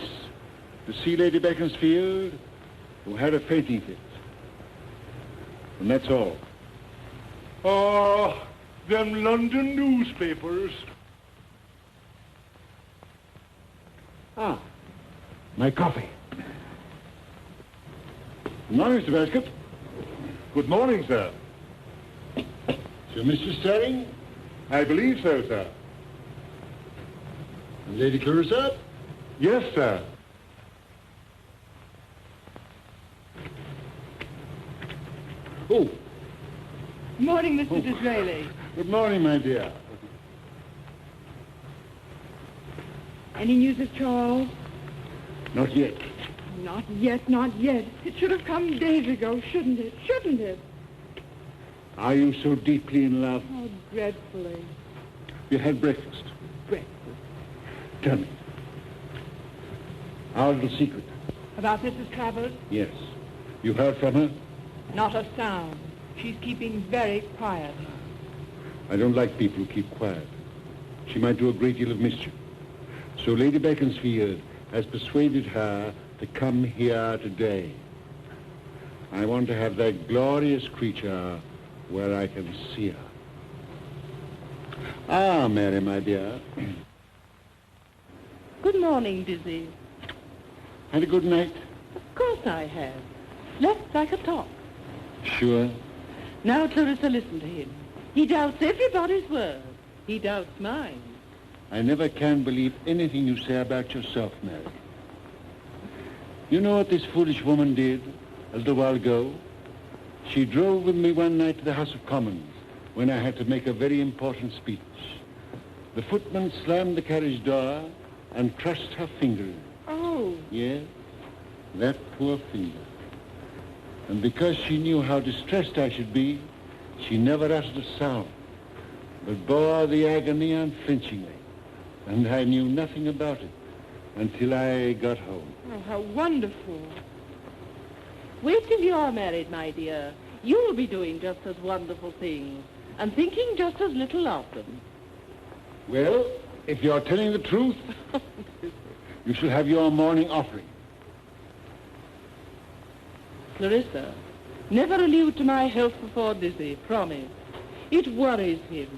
to see Lady Beaconsfield, who had a fainting fit. And that's all. Oh, them London newspapers. Ah, my coffee. Good morning, Mr. Basket. Good morning, sir. Sir Mr. Sterling? I believe so, sir. And Lady Clarissa? Yes, sir. Oh. Morning, Mr. Disraeli. Good morning, my dear. Any news of Charles? Not yet. Not yet, not yet. It should have come days ago, shouldn't it? Shouldn't it? Are you so deeply in love? Oh, dreadfully. You had breakfast. Breakfast. Tell me. Our little secret. About Mrs. Travers? Yes. You heard from her? Not a sound. She's keeping very quiet. I don't like people who keep quiet. She might do a great deal of mischief. So Lady Beaconsfield has persuaded her to come here today. I want to have that glorious creature where I can see her. Ah, Mary, my dear. Good morning, Dizzy. Had a good night? Of course I have. Slept like a top. Sure. Now, Clarissa, listen to him. He doubts everybody's word. He doubts mine. I never can believe anything you say about yourself, Mary. You know what this foolish woman did a little while ago? She drove with me one night to the House of Commons when I had to make a very important speech. The footman slammed the carriage door and crushed her finger. Oh. Yes, that poor finger. And because she knew how distressed I should be, she never uttered a sound, but bore the agony unflinchingly. And I knew nothing about it until I got home. Oh, how wonderful. Wait till you're married, my dear. You'll be doing just as wonderful things and thinking just as little of them. Well, if you're telling the truth, you shall have your morning offering. Clarissa, never allude to my health before Dizzy, promise. It worries him,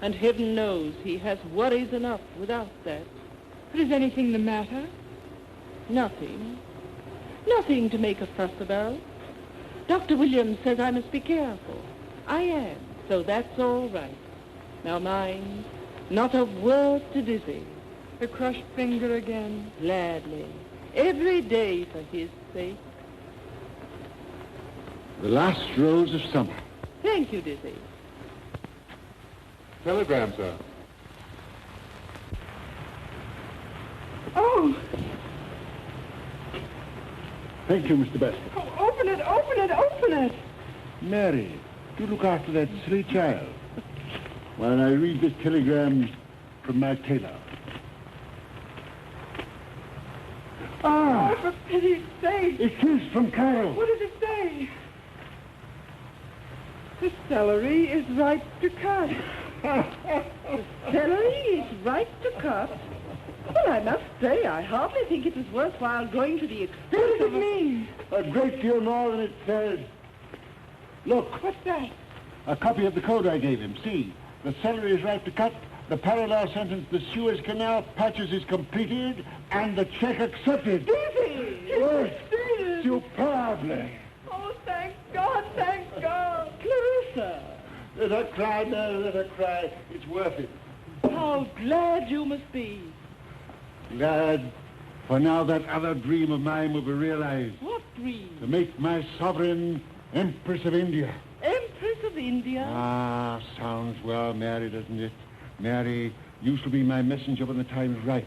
and heaven knows he has worries enough without that. But is anything the matter? Nothing. Nothing to make a fuss about. Dr. Williams says I must be careful. I am, so that's all right. Now mind, not a word to Dizzy. The crushed finger again. Gladly. Every day for his sake. The last rose of summer. Thank you, Dizzy. Telegram, sir. Oh, Thank you, Mr. Basket. oh, open it, open it, open it. Mary, do look after that silly child while I read this telegram from my tailor. Oh, for pity's sake. It is from Carol. What does it say? The celery is ripe to cut. Celery is ripe to cut. Well, I must say, I hardly think it was worthwhile going to the extent What does of it mean? A great deal more than it says. Look, What's that? a copy of the code I gave him. See, the celery is ripe to cut, the parallel sentence, the Suez Canal patches is completed, and the check accepted. Dizzy! Yes, Dizzy! superbly. Oh, thank God, thank God. Clarissa. Let her cry, Mary, let her cry. It's worth it. How glad you must be. Glad, for now that other dream of mine will be realized. What dream? To make my sovereign Empress of India. Empress of India? Ah, sounds well, Mary, doesn't it? Mary, you shall be my messenger when the time is ripe.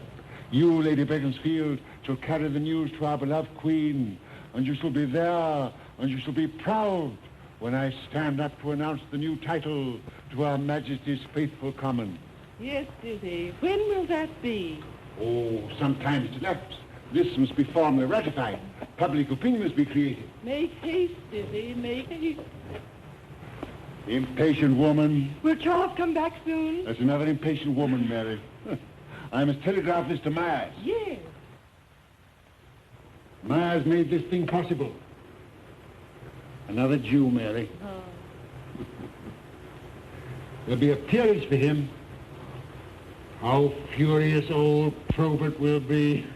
You, Lady Beaconsfield, shall carry the news to our beloved Queen, and you shall be there, and you shall be proud when I stand up to announce the new title to Her Majesty's faithful Commons. Yes, Dizzy. When will that be? Oh, sometime to lapse. This must be formally ratified. Public opinion must be created. Make haste, Dizzy, make haste. Impatient woman. Will Charles come back soon? That's another impatient woman, Mary. I must telegraph this to Myers. Yes. Myers made this thing possible. Another Jew, Mary. Oh. There'll be a peerage for him. How furious old Probert will be.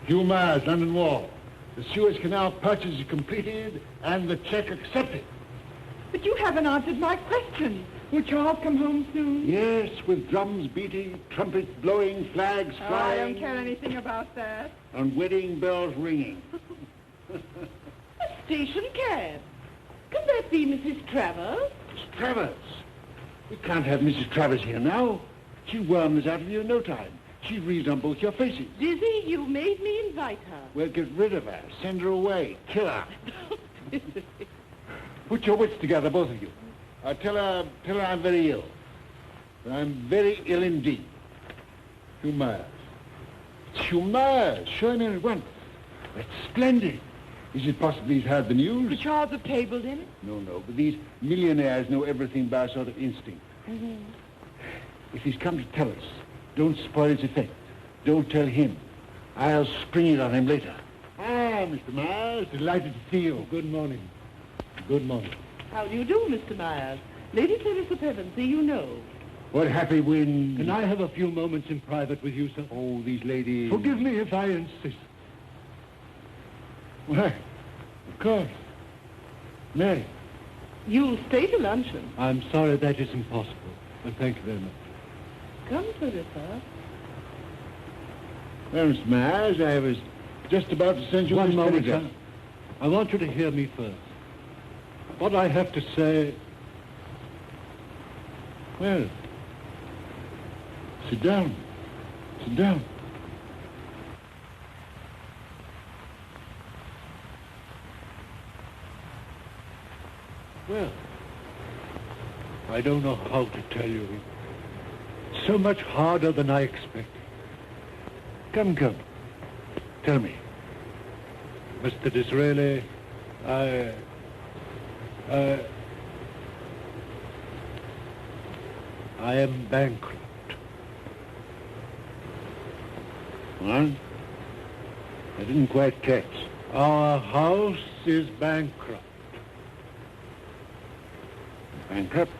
Hugh Myers, London Wall. The Suez Canal purchase is completed and the check accepted. But you haven't answered my question. Will Charles come home soon? Yes, with drums beating, trumpets blowing, flags Oh, flying. I don't care anything about that. And wedding bells ringing. A station cab. Could that be Mrs. Travers? Miss Travers. We can't have Mrs. Travers here now. She'll worm us out of you in no time. She'll read on both your faces. Dizzy, you made me invite her. We'll get rid of her, send her away, kill her. Put your wits together, both of you. Tell her I'm very ill. I'm very ill indeed. Hugh Myers. It's Hugh Myers. Show him in at once. That's splendid. Is it possible he's heard the news? Could Charles have cabled him? No, but these millionaires know everything by a sort of instinct. Mm-hmm. If he's come to tell us, don't spoil its effect. Don't tell him. I'll spring it on him later. Ah, Mr. Myers, delighted to see you. Good morning. Good morning. How do you do, Mr. Myers? Lady Clarissa Pevensey, you know. What happy wind. Can I have a few moments in private with you, sir? Oh, these ladies. Forgive me if I insist. Why, of course. Mary. You'll stay to luncheon. I'm sorry that is impossible. And thank you very much. Come, Clarissa. Well, Mr. Myers, I was just about to send you One this moment, telegram. sir. I want you to hear me first. What I have to say... Well, sit down. Sit down. Well, I don't know how to tell you. It's so much harder than I expected. Come. Tell me. Mr. Disraeli, I am bankrupt. What? I didn't quite catch. Our house is bankrupt. Bankrupt?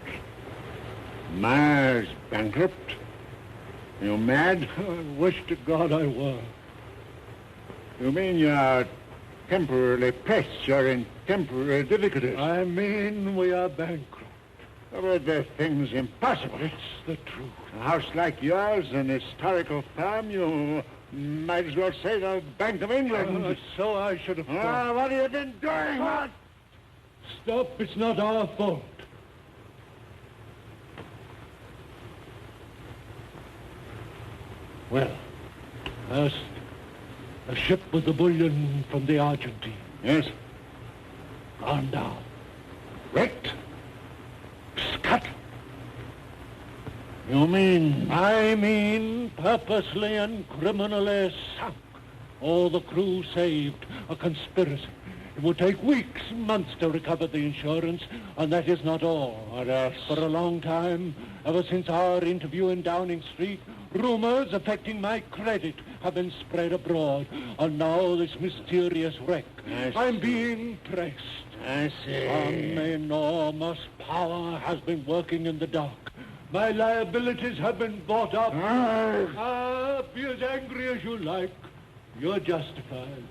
Myers bankrupt? You mad? I wish to God I were. You mean you're temporarily pressed, you're in temporary difficulties? I mean we are bankrupt. But the thing's impossible. It's the truth. A house like yours, an historical firm, you might as well say the Bank of England. So I should have thought. What have you been doing? What? Stop, it's not our fault. Well, first, a ship with the bullion from the Argentine. Yes? Gone down. Wrecked? Scut? You mean? I mean purposely and criminally sunk. All the crew saved. A conspiracy. It would take weeks, months to recover the insurance, and that is not all. What else? For a long time, ever since our interview in Downing Street, rumors affecting my credit have been spread abroad, and now this mysterious wreck. I'm being pressed. I see. Some enormous power has been working in the dark. My liabilities have been bought up. Be as angry as you like. You're justified.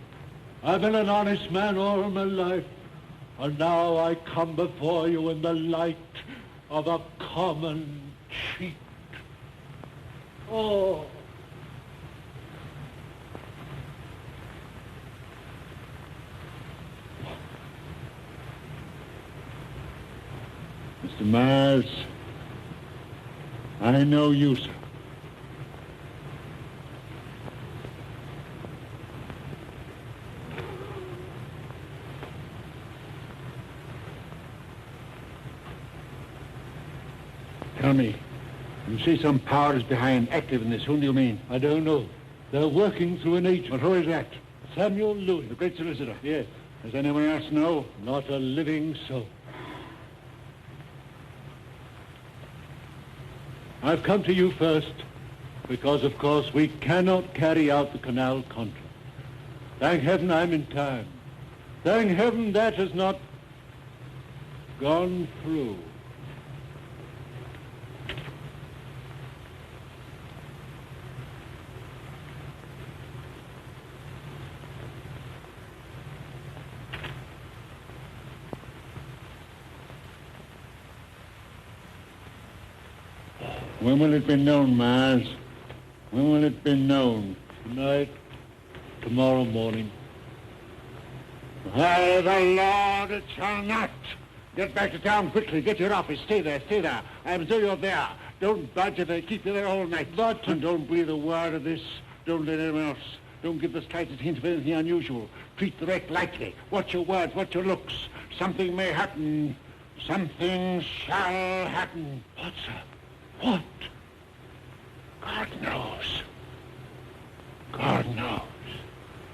I've been an honest man all my life, and now I come before you in the light of a common cheat. Oh. Mr. Myers, I know you, sir. Tell me, you say some power is behind, active in this. Whom do you mean? I don't know. They're working through an agent. But who is that? Samuel Lewis. The great solicitor? Yes. Does anyone else know? Not a living soul. I've come to you first because, of course, we cannot carry out the canal contract. Thank heaven I'm in time. Thank heaven that has not gone through. When will it be known, Miles? When will it be known? Tonight, tomorrow morning. By the Lord, it shall not. Get back to town quickly. Get your office. Stay there, stay there. I'm sure you're there. Don't budge if they keep you there all night. But... And don't breathe a word of this. Don't let anyone else. Don't give the slightest hint of anything unusual. Treat the wreck lightly. Watch your words, watch your looks. Something may happen. Something shall happen. What, sir? What? God knows. God knows.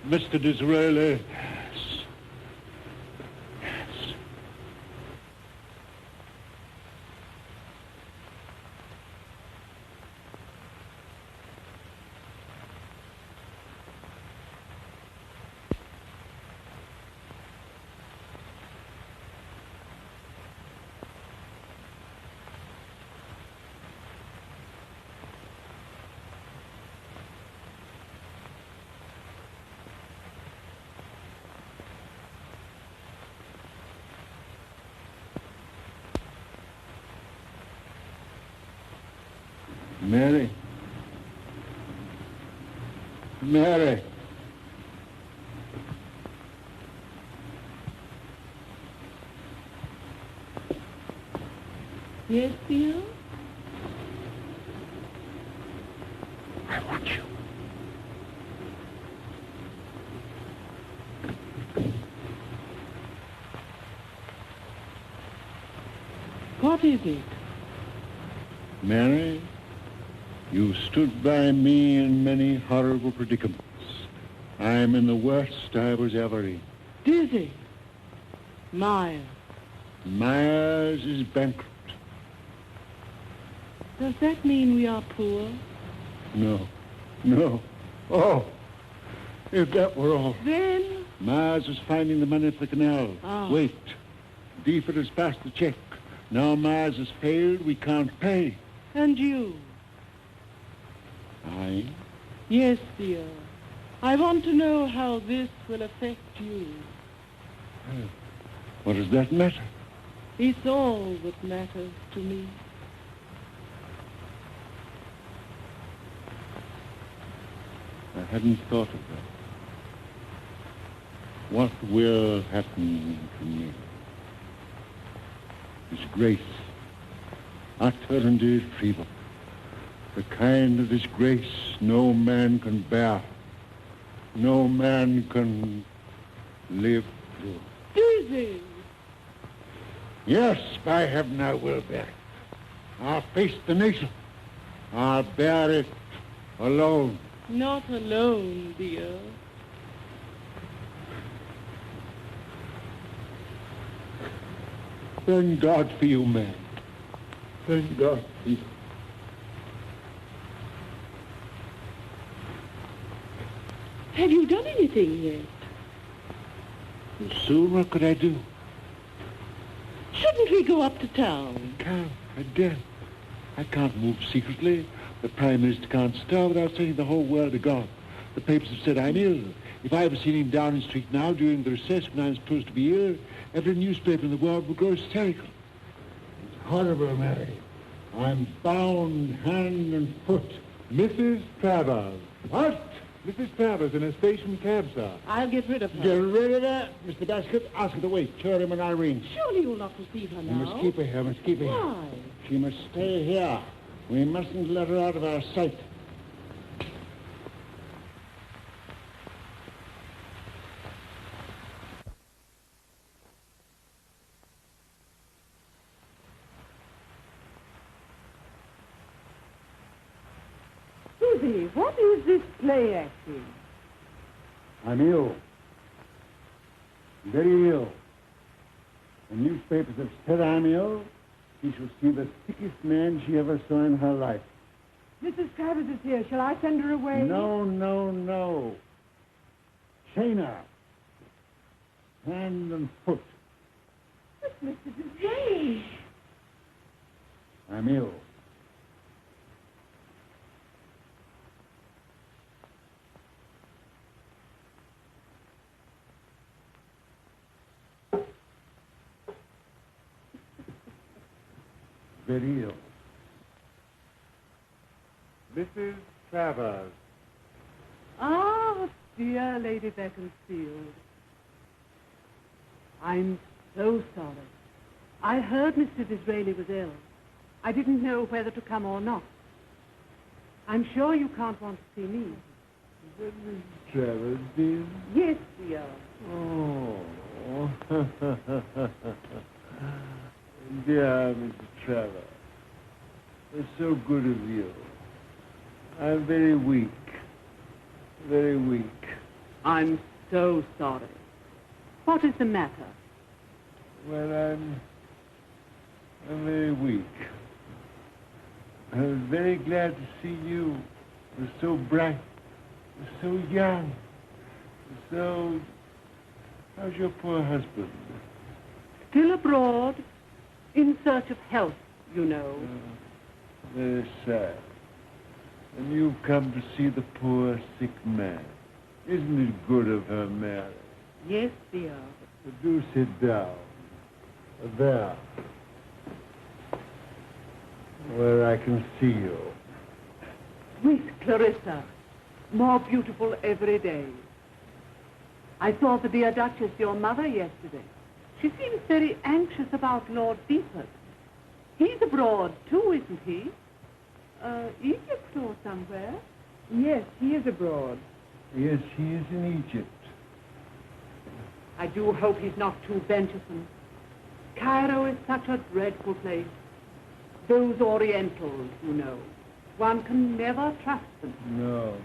Mr. Disraeli. Yes. Yes. Mary. Mary. Yes, dear? I want you. What is it? Mary, you stood by me in many horrible predicaments. I'm in the worst I was ever in. Dizzy. Miles. Myers is bankrupt. Does that mean we are poor? No. No. Oh, if that were all. Then? Myers is finding the money for the canal. Ah. Wait. Deeford has passed the check. Now Myers has failed. We can't pay. And you? I? Yes, dear. I want to know how this will affect you. What does that matter? It's all that matters to me. I hadn't thought of that. What will happen to me? Disgrace, utter and irretrievable. The kind of disgrace no man can bear. No man can live through. Dizzy! Yes, by heaven, I will bear it. I'll face the nation. I'll bear it alone. Not alone, dear. Thank God for you, man. Thank God for you. Have you done anything yet? Soon, what could I do? Shouldn't we go up to town? I daren't. I can't move secretly. The Prime Minister can't stir without setting the whole world agog. The papers have said I'm ill. If I were seen in Downing Street now during the recess when I'm supposed to be ill, every newspaper in the world would grow hysterical. It's horrible, Mary. I'm bound hand and foot. Mrs. Travers. What? Mrs. Travers in a station cab, sir. I'll get rid of her. Get rid of her, Mr. Basket. Ask her to wait. Cure him when I ring. Surely you'll not receive her We now. must keep her here. Must keep her here. Why? She must stay here. We mustn't let her out of our sight. Susie, what is this play acting? I'm ill. Very ill. The newspapers have said I'm ill. she shall see the thickest man she ever saw in her life. Mrs. Travers is here. Shall I send her away? No, no, no. Chain her. Hand and foot. But Mr. Disraeli. I'm ill. Very ill. Mrs. Travers. Ah, dear Lady Beaconsfield. I'm so sorry. I heard Mr. Disraeli was ill. I didn't know whether to come or not. I'm sure you can't want to see me. Is that Mrs. Travers, dear? Yes, dear. Oh. Dear Mrs. Travers. It's so good of you. I'm very weak. Very weak. I'm so sorry. What is the matter? Well, I'm very weak. I was very glad to see you. You're so bright. You're so young. So, how's your poor husband? Still abroad, in search of health, you know. Very sad. And you've come to see the poor sick man. Isn't it good of her, Mary? Yes, dear. Do sit down. There. Where I can see you. Sweet Clarissa, more beautiful every day. I saw the dear Duchess, your mother, yesterday. She seems very anxious about Lord Beaufort. He's abroad, too, isn't he? Egypt or somewhere? Yes, he is abroad. Yes, he is in Egypt. I do hope he's not too venturesome. Cairo is such a dreadful place. Those Orientals, you know. One can never trust them. No.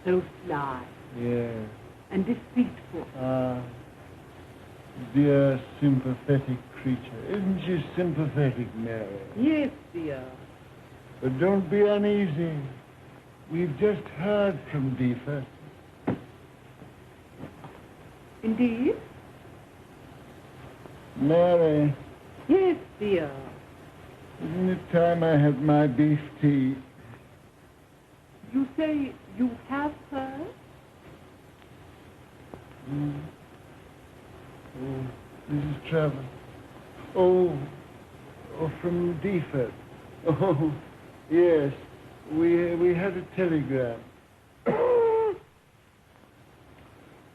So sly. Yes. And deceitful. Ah. Dear sympathetic creature. Isn't she sympathetic, Mary? Yes, dear. But don't be uneasy. We've just heard from Beaufort. Indeed? Mary. Yes, dear. Isn't it time I had my beef tea? You say you have heard? Oh, Mrs. Travers. Oh, from Beaufort. Oh, yes. We had a telegram.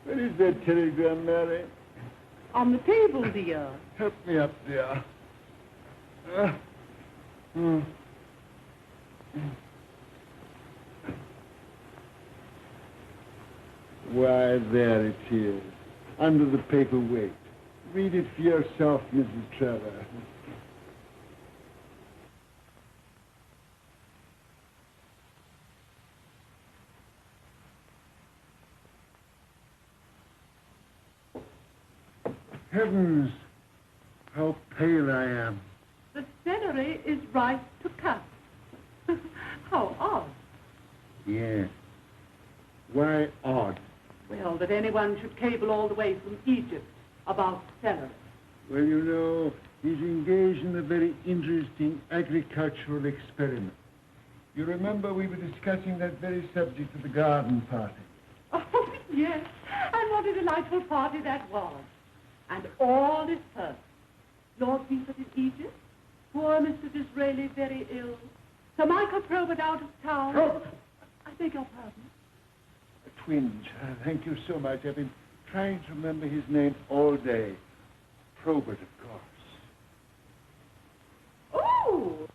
Where is that telegram, Mary? On the table, dear. Help me up, dear. Why, there it is, under the paper weight. Read it for yourself, Mrs. Travers. Heavens, how pale I am. The celery is ripe to cut. How odd. Yes. Why odd? Well, that anyone should cable all the way from Egypt about celery. Well, you know, he's engaged in a very interesting agricultural experiment. You remember we were discussing that very subject at the garden party. Oh, yes. And what a delightful party that was. And all is perfect. Lord Beaufort in Egypt, poor Mr. Disraeli very ill, Sir Michael Probert out of town. Oh. I beg your pardon. A twinge. Thank you so much. I've been trying to remember his name all day. Probert, of course. Oh!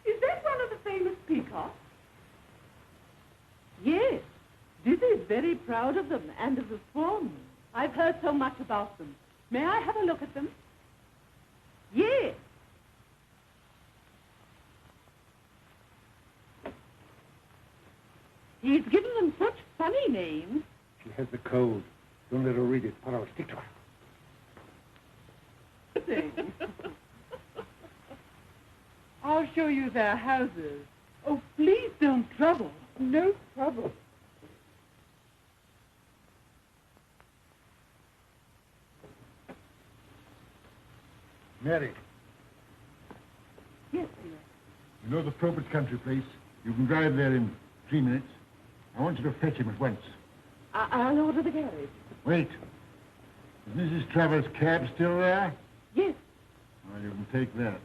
Is that one of the famous peacocks? Yes. Dizzy is very proud of them and of the swans. I've heard so much about them. May I have a look at them? Yes. He's given them such funny names. She has the code. Don't let her read it, or I'll stick to her. show you their houses. Oh, please don't trouble. No trouble. Mary, Yes, dear. you know the Probert's country place? You can drive there in 3 minutes. I want you to fetch him at once. I'll order the carriage. Wait. Is Mrs. Travers' cab still there? Yes, Well, you can take that.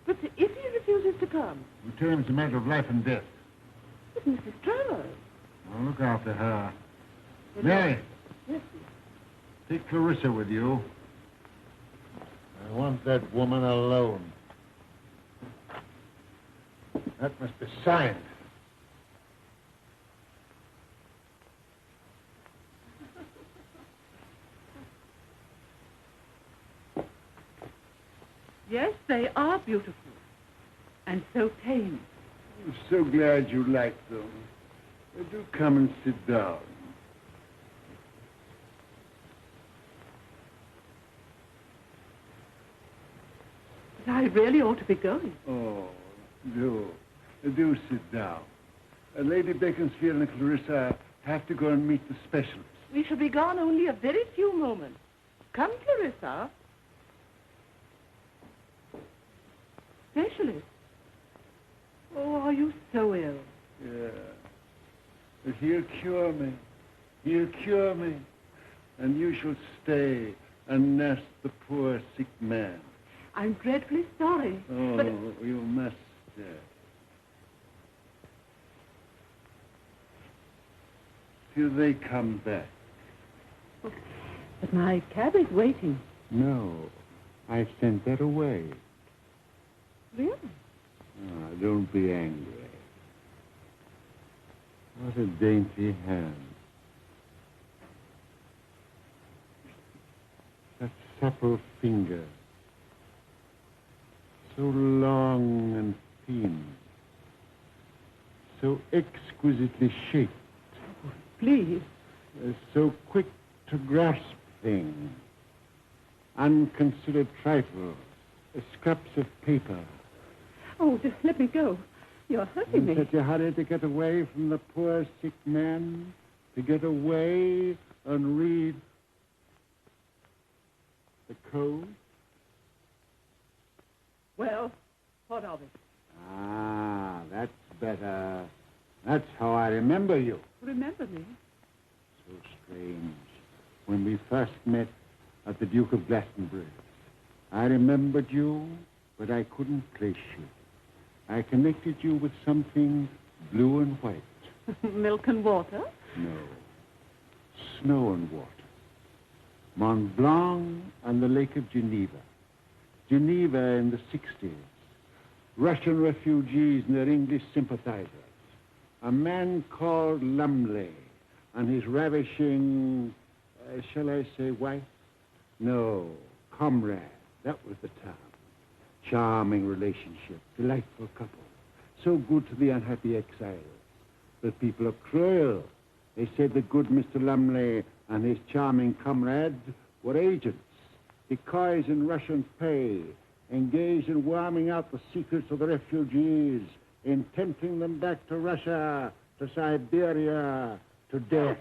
but if he refuses to come, You tell him it's a matter of life and death. it's Mrs. Travers. Well, look after her. Mary, Yes, dear. take Clarissa with you. I want that woman alone. That must be signed. Yes, they are beautiful. And so tame. I'm so glad you like them. Do come and sit down. But I really ought to be going. Oh, do sit down. Lady Beaconsfield and Clarissa have to go and meet the specialist. We shall be gone only a very few moments. Come, Clarissa. Specialist? Oh, are you so ill? Yeah. But he'll cure me. He'll cure me. And you shall stay and nurse the poor sick man. I'm dreadfully sorry. Oh, But you must stay. Till they come back. But my cab is waiting. No, I sent that away. Really? Ah, don't be angry. What a dainty hand. That supple finger. So long and thin. So exquisitely shaped. Please. So quick to grasp things. Unconsidered trifles. Scraps of paper. Oh, just let me go. You're hurting In me. such a hurry to get away from the poor sick man, to get away and read the code. Well, what of it? Ah, that's better. That's how I remember you. Remember me? So strange. When we first met at the Duke of Glastonbury's, I remembered you, but I couldn't place you. I connected you with something blue and white. Milk and water? No. Snow and water. Mont Blanc and the Lake of Geneva. Geneva in the 60s. Russian refugees and their English sympathizers. A man called Lumley and his ravishing, shall I say wife? No, comrade. That was the term. Charming relationship, delightful couple. So good to the unhappy exiles. But people are cruel. They said the good Mr. Lumley and his charming comrade were agents, decoys in Russian pay, engaged in worming out the secrets of the refugees, in tempting them back to Russia, to Siberia, to death.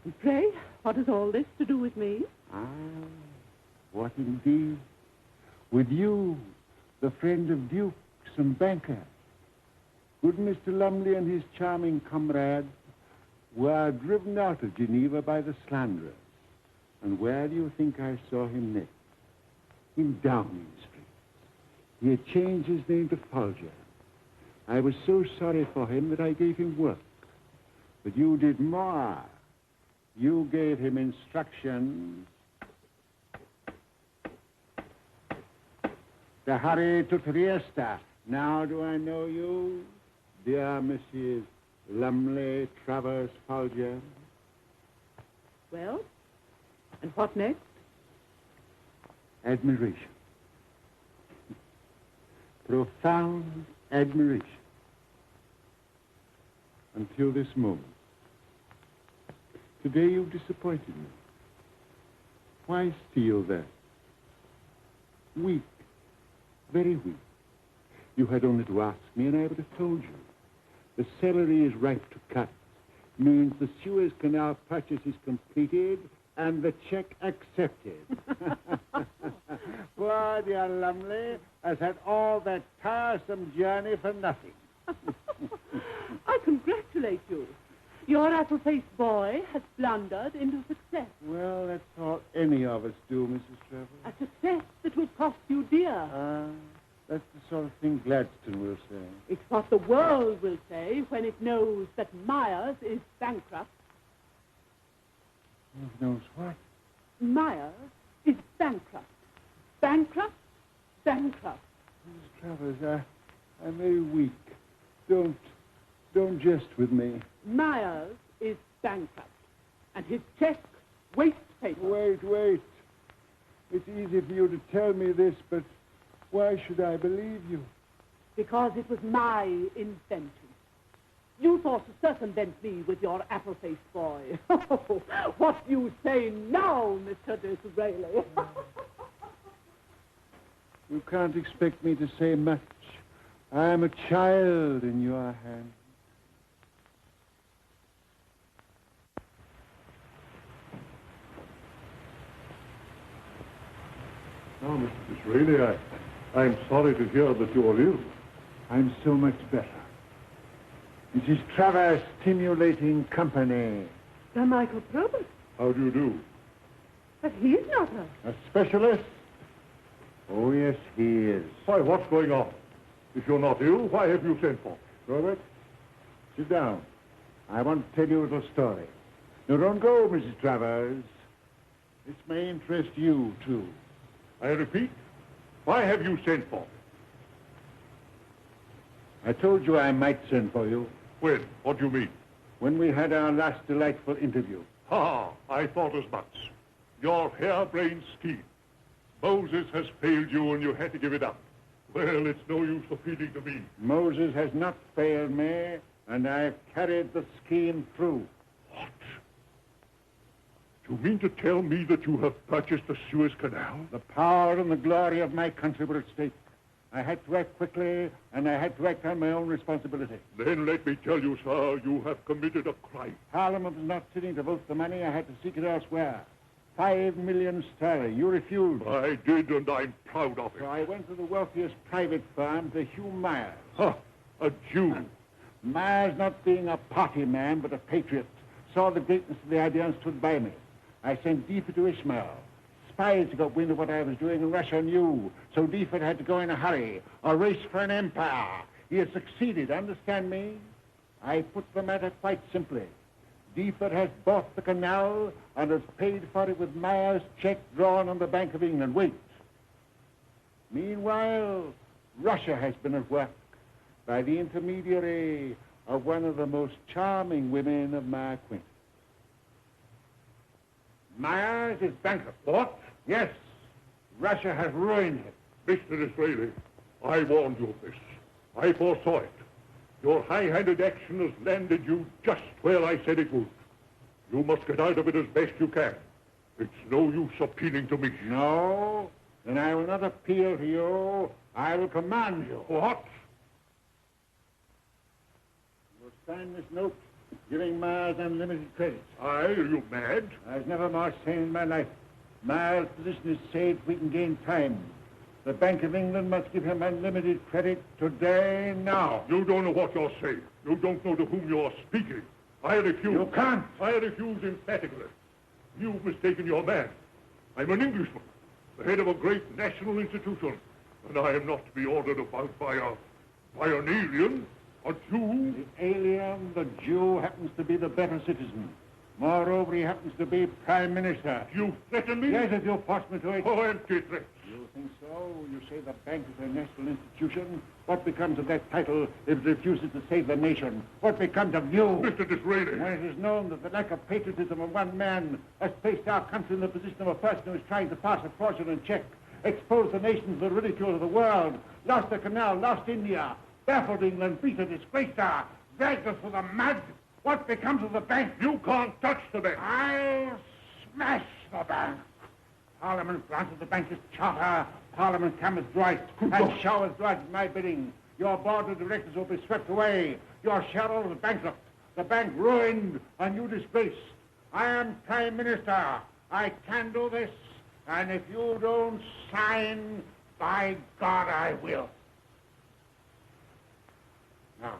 And pray, what has all this to do with me? Ah, what indeed? With you, the friend of dukes and bankers. Good Mr. Lumley and his charming comrade were driven out of Geneva by the slanderers. And where do you think I saw him next? In Downing Street. He had changed his name to Folger. I was so sorry for him that I gave him work. But you did more. You gave him instructions to hurry to Trieste. Now do I know you, dear Mrs. Lumley Travers Folger? Well, and what next? Admiration. Profound admiration. Until this moment. Today you've disappointed me. Why steal that? Weak. Very weak. You had only to ask me and I would have told you. The celery is ripe to cut. Means the Suez Canal purchase is completed and the check accepted. Poor dear Lumley has had all that tiresome journey for nothing. I congratulate you. Your apple-faced boy has blundered into success. Well, that's all any of us do, Mrs. Trevor. A success that will cost you dear. That's the sort of thing Gladstone will say. It's what the world will say when it knows that Myers is bankrupt. Who knows what? Myers is bankrupt. Bankrupt? Bankrupt. Mrs. Travers, I'm very weak. Don't jest with me. Myers is bankrupt. And his check, waste paper. Wait. It's easy for you to tell me this, but why should I believe you? Because it was my invention. You thought to circumvent me with your apple-faced boy. What do you say now, Mr. Disraeli? You can't expect me to say much. I am a child in your hands. Now, Mr. Disraeli, I'm sorry to hear that you are ill. I'm so much better. Mrs. Travers Stimulating Company. Sir Michael Probert. How do you do? But he's not A specialist? Oh, yes, he is. Why, what's going on? If you're not ill, why have you sent for? Robert, sit down. I want to tell you a little story. Now, don't go, Mrs. Travers. This may interest you, too. I repeat, why have you sent for? I told you I might send for you. When? What do you mean? When we had our last delightful interview. I thought as much. Your harebrained scheme. Moses has failed you and you had to give it up. Well, it's no use appealing to me. Moses has not failed me, and I've carried the scheme through. What? You mean to tell me that you have purchased the Suez Canal? The power and the glory of my country were at stake. I had to act quickly, and I had to act on my own responsibility. Then let me tell you, sir, you have committed a crime. Parliament was not sitting to vote the money. I had to seek it elsewhere. 5 million sterling. You refused. I did, and I'm proud of it. So I went to the wealthiest private firm, to Hugh Myers. A Jew. Myers, not being a party man, but a patriot, saw the greatness of the idea and stood by me. I sent Deeford to Ishmael. Spies got wind of what I was doing, and Russia knew. So Deeford had to go in a hurry. A race for an empire. He has succeeded, understand me? I put the matter quite simply. Deeford has bought the canal and has paid for it with Myers' check drawn on the Bank of England. Wait. Meanwhile, Russia has been at work by the intermediary of one of the most charming women of my acquaintance. Myers is bankrupt. What? Yes. Russia has ruined him. Mr. Disraeli, I warned you of this. I foresaw it. Your high-handed action has landed you just where I said it would. You must get out of it as best you can. It's no use appealing to me. No, then I will not appeal to you. I will command you. What? You will sign this note giving Myers unlimited credit. Are you mad? I was never more sane in my life. Myers' position is safe. We can gain time. The Bank of England must give him unlimited credit today, now. You don't know what you're saying. You don't know to whom you're speaking. I refuse. You can't. I refuse emphatically. You've mistaken your man. I'm an Englishman, the head of a great national institution, and I am not to be ordered about by an alien, a Jew. The alien, the Jew, happens to be the better citizen. Moreover, he happens to be Prime Minister. You threaten me? Yes, if you force me to it. Oh, empty threats. You think so? You say the bank is a national institution. What becomes of that title if it refuses to save the nation? What becomes of you? Mr. Disraeli. When it is known that the lack of patriotism of one man has placed our country in the position of a person who is trying to pass a fraudulent check, exposed the nation to the ridicule of the world, lost the canal, lost India, baffled England, beat her, disgraced her, dragged us through the mud, what becomes of the bank? You can't touch the bank. I'll smash the bank. Parliament granted the bank its charter, Parliament cometh right and showers blood at my bidding. Your board of directors will be swept away. Your shareholders bankrupt. The bank ruined and you disgraced. I am Prime Minister. I can do this. And if you don't sign, by God, I will. Now.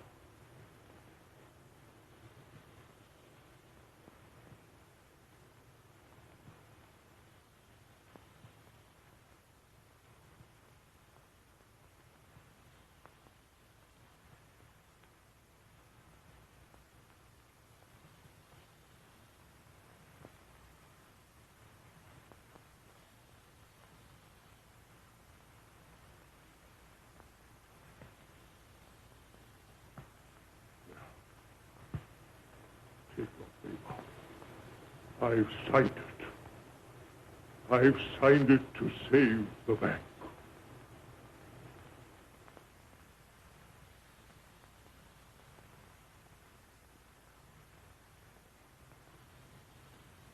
I've signed it. I've signed it to save the bank.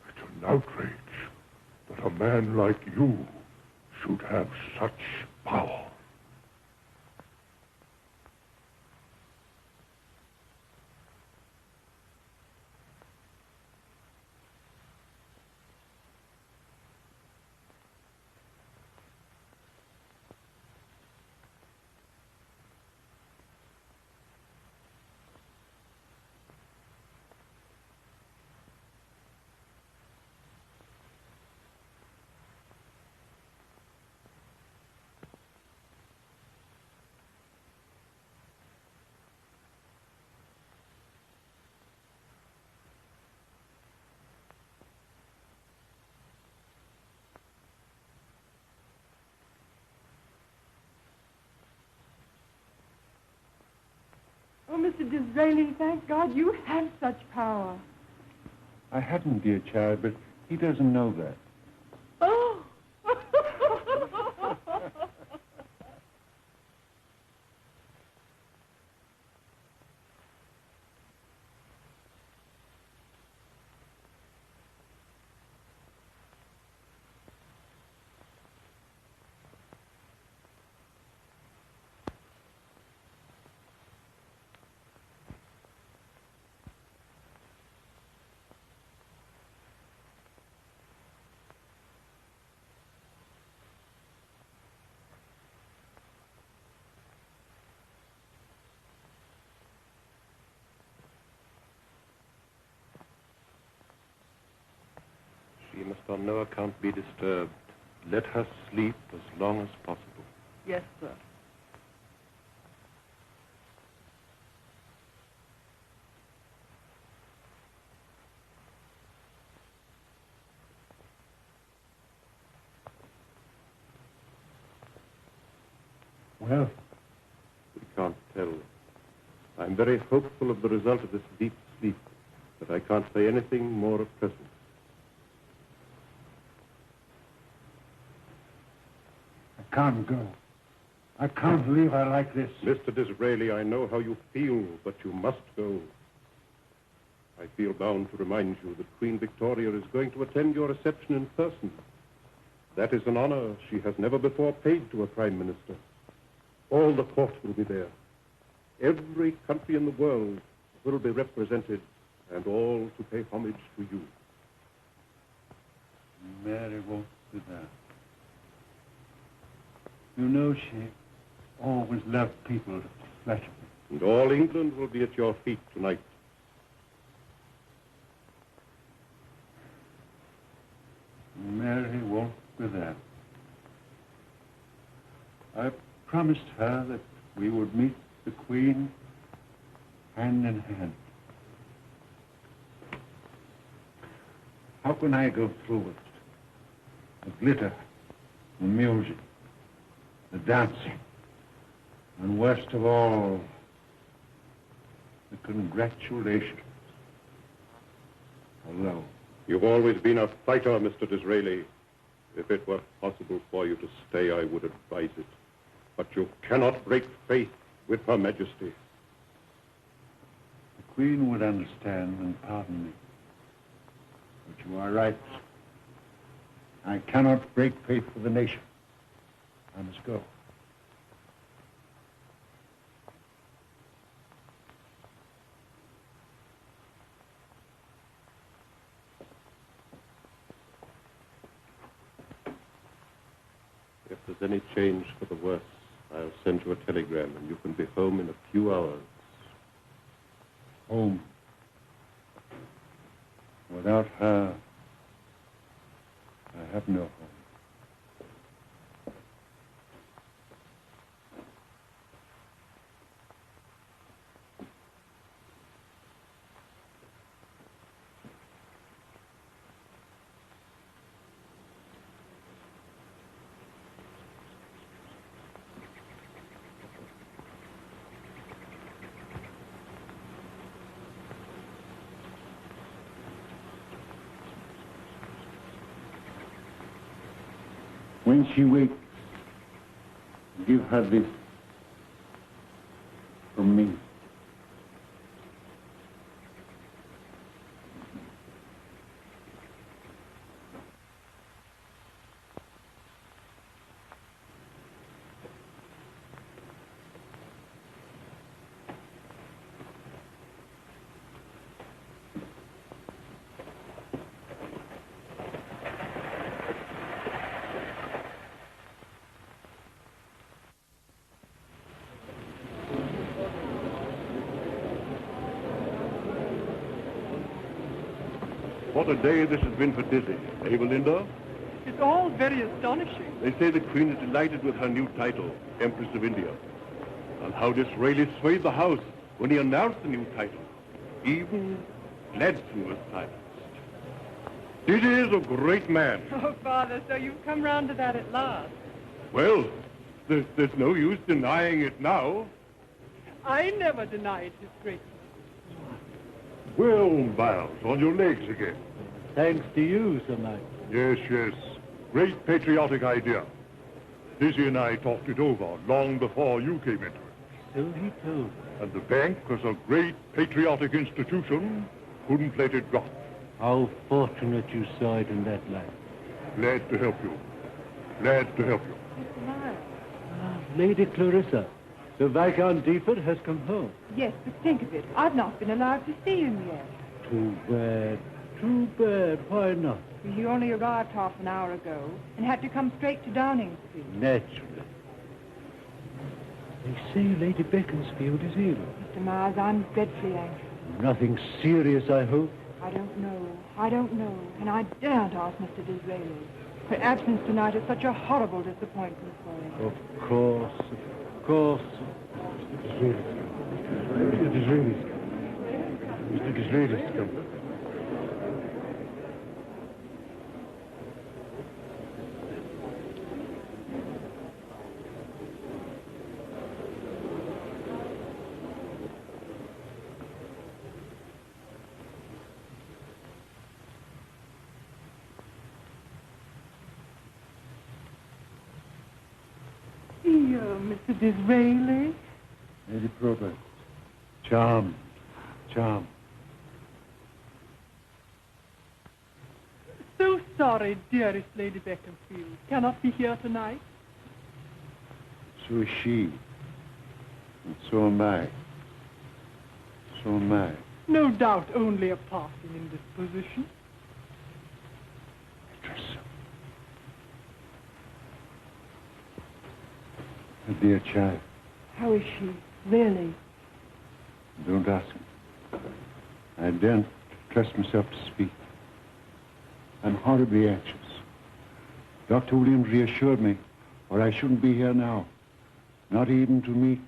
It's an outrage that a man like you should have such power. Oh, Mr. Disraeli, thank God you have such power. I hadn't, dear child, but he doesn't know that. Oh! She must on no account be disturbed. Let her sleep as long as possible. Yes, sir. Well, We can't tell. I'm very hopeful of the result of this deep sleep, but I can't say anything more at present. I can't go. I can't leave her like this. Mr. Disraeli, I know how you feel, but you must go. I feel bound to remind you that Queen Victoria is going to attend your reception in person. That is an honor she has never before paid to a prime minister. All the court will be there. Every country in the world will be represented, and all to pay homage to you. Mary won't be there. You know she always loved people to flatter me. And all England will be at your feet tonight. Mary won't be there. I promised her that we would meet the Queen hand in hand. How can I go through it? The glitter, the music, the dancing, and worst of all, the congratulations. Alone. You've always been a fighter, Mr. Disraeli. If it were possible for you to stay, I would advise it. But you cannot break faith with Her Majesty. The Queen would understand and pardon me. But you are right. I cannot break faith with the nation. I must go. If there's any change for the worse, I'll send you a telegram, and you can be home in a few hours. Home. Without her, I have no home. When she wakes, give her this from me. What a day this has been for Dizzy, eh, Belinda? It's all very astonishing. They say the Queen is delighted with her new title, Empress of India. And how Disraeli swayed the House when he announced the new title. Even Gladstone was silenced. Dizzy is a great man. Oh, Father, so you've come round to that at last. Well, there's no use denying it now. I never denied his greatness. Well, Miles, on your legs again. Thanks to you, Sir Michael. Yes, yes. Great patriotic idea. Dizzy and I talked it over long before you came into it. So he told me. And the bank was a great patriotic institution. Couldn't let it drop. How fortunate you saw it in that light. Glad to help you. Glad to help you. Lady Clarissa, the Viscount Deepford has come home. Yes, but think of it. I've not been allowed to see him yet. Too bad. Too bad. Why not? He only arrived half an hour ago and had to come straight to Downing Street. Naturally. They say Lady Beaconsfield is ill. Mr. Myers, I'm dreadfully anxious. Nothing serious, I hope. I don't know. And I daren't ask Mr. Disraeli. Her absence tonight is such a horrible disappointment for him. Of course. Mr. Disraeli's come. Mr. Disraeli? Lady Probert. Charmed. So sorry, dearest Lady Beaconsfield cannot be here tonight. So is she. And so am I. No doubt only a passing indisposition. A dear child. How is she, really? Don't ask me. I daren't trust myself to speak. I'm horribly anxious. Dr. Williams reassured me, or I shouldn't be here now. Not even to meet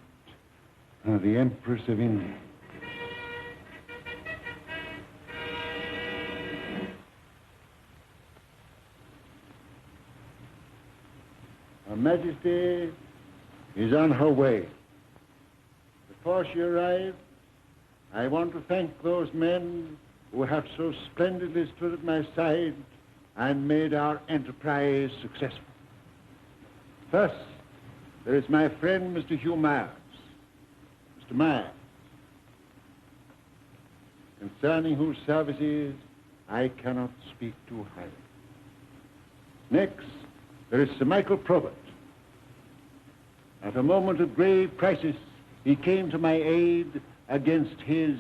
the Empress of India. Her Majesty is on her way. Before she arrives, I want to thank those men who have so splendidly stood at my side and made our enterprise successful. First, there is my friend, Mr. Hugh Myers. Mr. Myers, concerning whose services I cannot speak too highly. Next, there is Sir Michael Probert, At a moment of grave crisis, he came to my aid against his,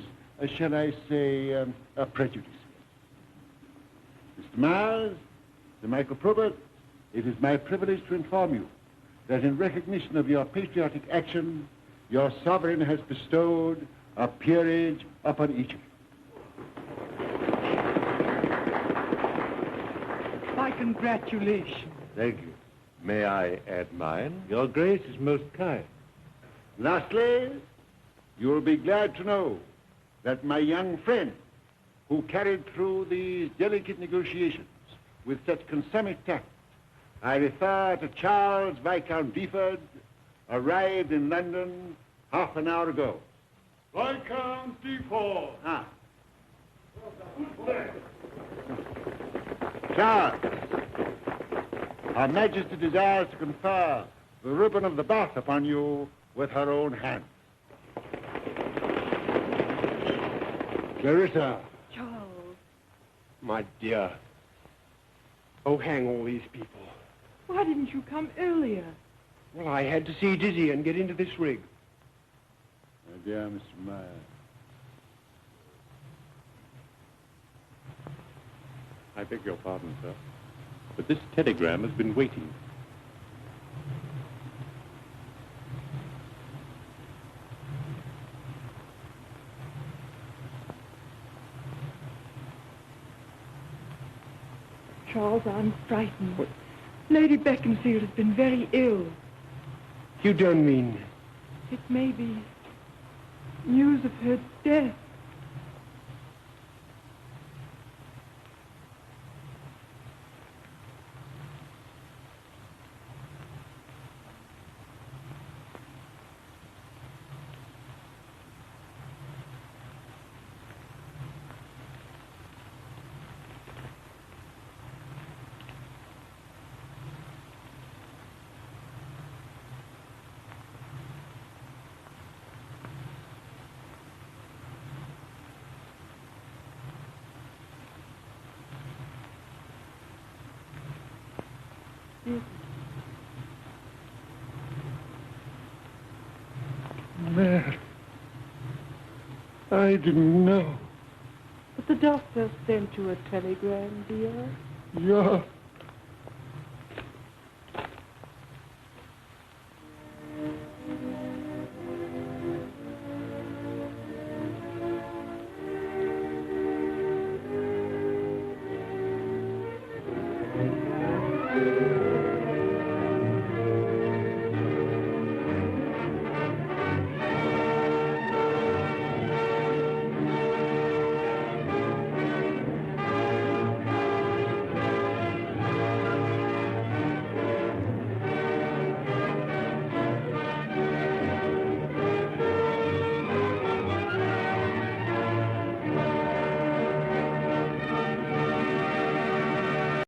shall I say, prejudice. Mr. Miles, Sir Michael Probert, it is my privilege to inform you that in recognition of your patriotic action, your sovereign has bestowed a peerage upon each of you. My congratulations. Thank you. May I add mine? Your Grace is most kind. Lastly, you will be glad to know that my young friend, who carried through these delicate negotiations with such consummate tact, I refer to Charles Viscount Beaufort, arrived in London half an hour ago. Viscount Beaufort. Ah. Charles, Her Majesty desires to confer the ribbon of the bath upon you with her own hand. Clarissa. Charles, My dear. Oh, hang all these people. why didn't you come earlier? Well, I had to see Dizzy and get into this rig. My dear Mr. Myers. I beg your pardon, sir, but this telegram has been waiting. Charles, I'm frightened. What? Lady Beaconsfield has been very ill. You don't mean... It may be news of her death. Mary, I didn't know. But the doctor sent you a telegram, dear. Your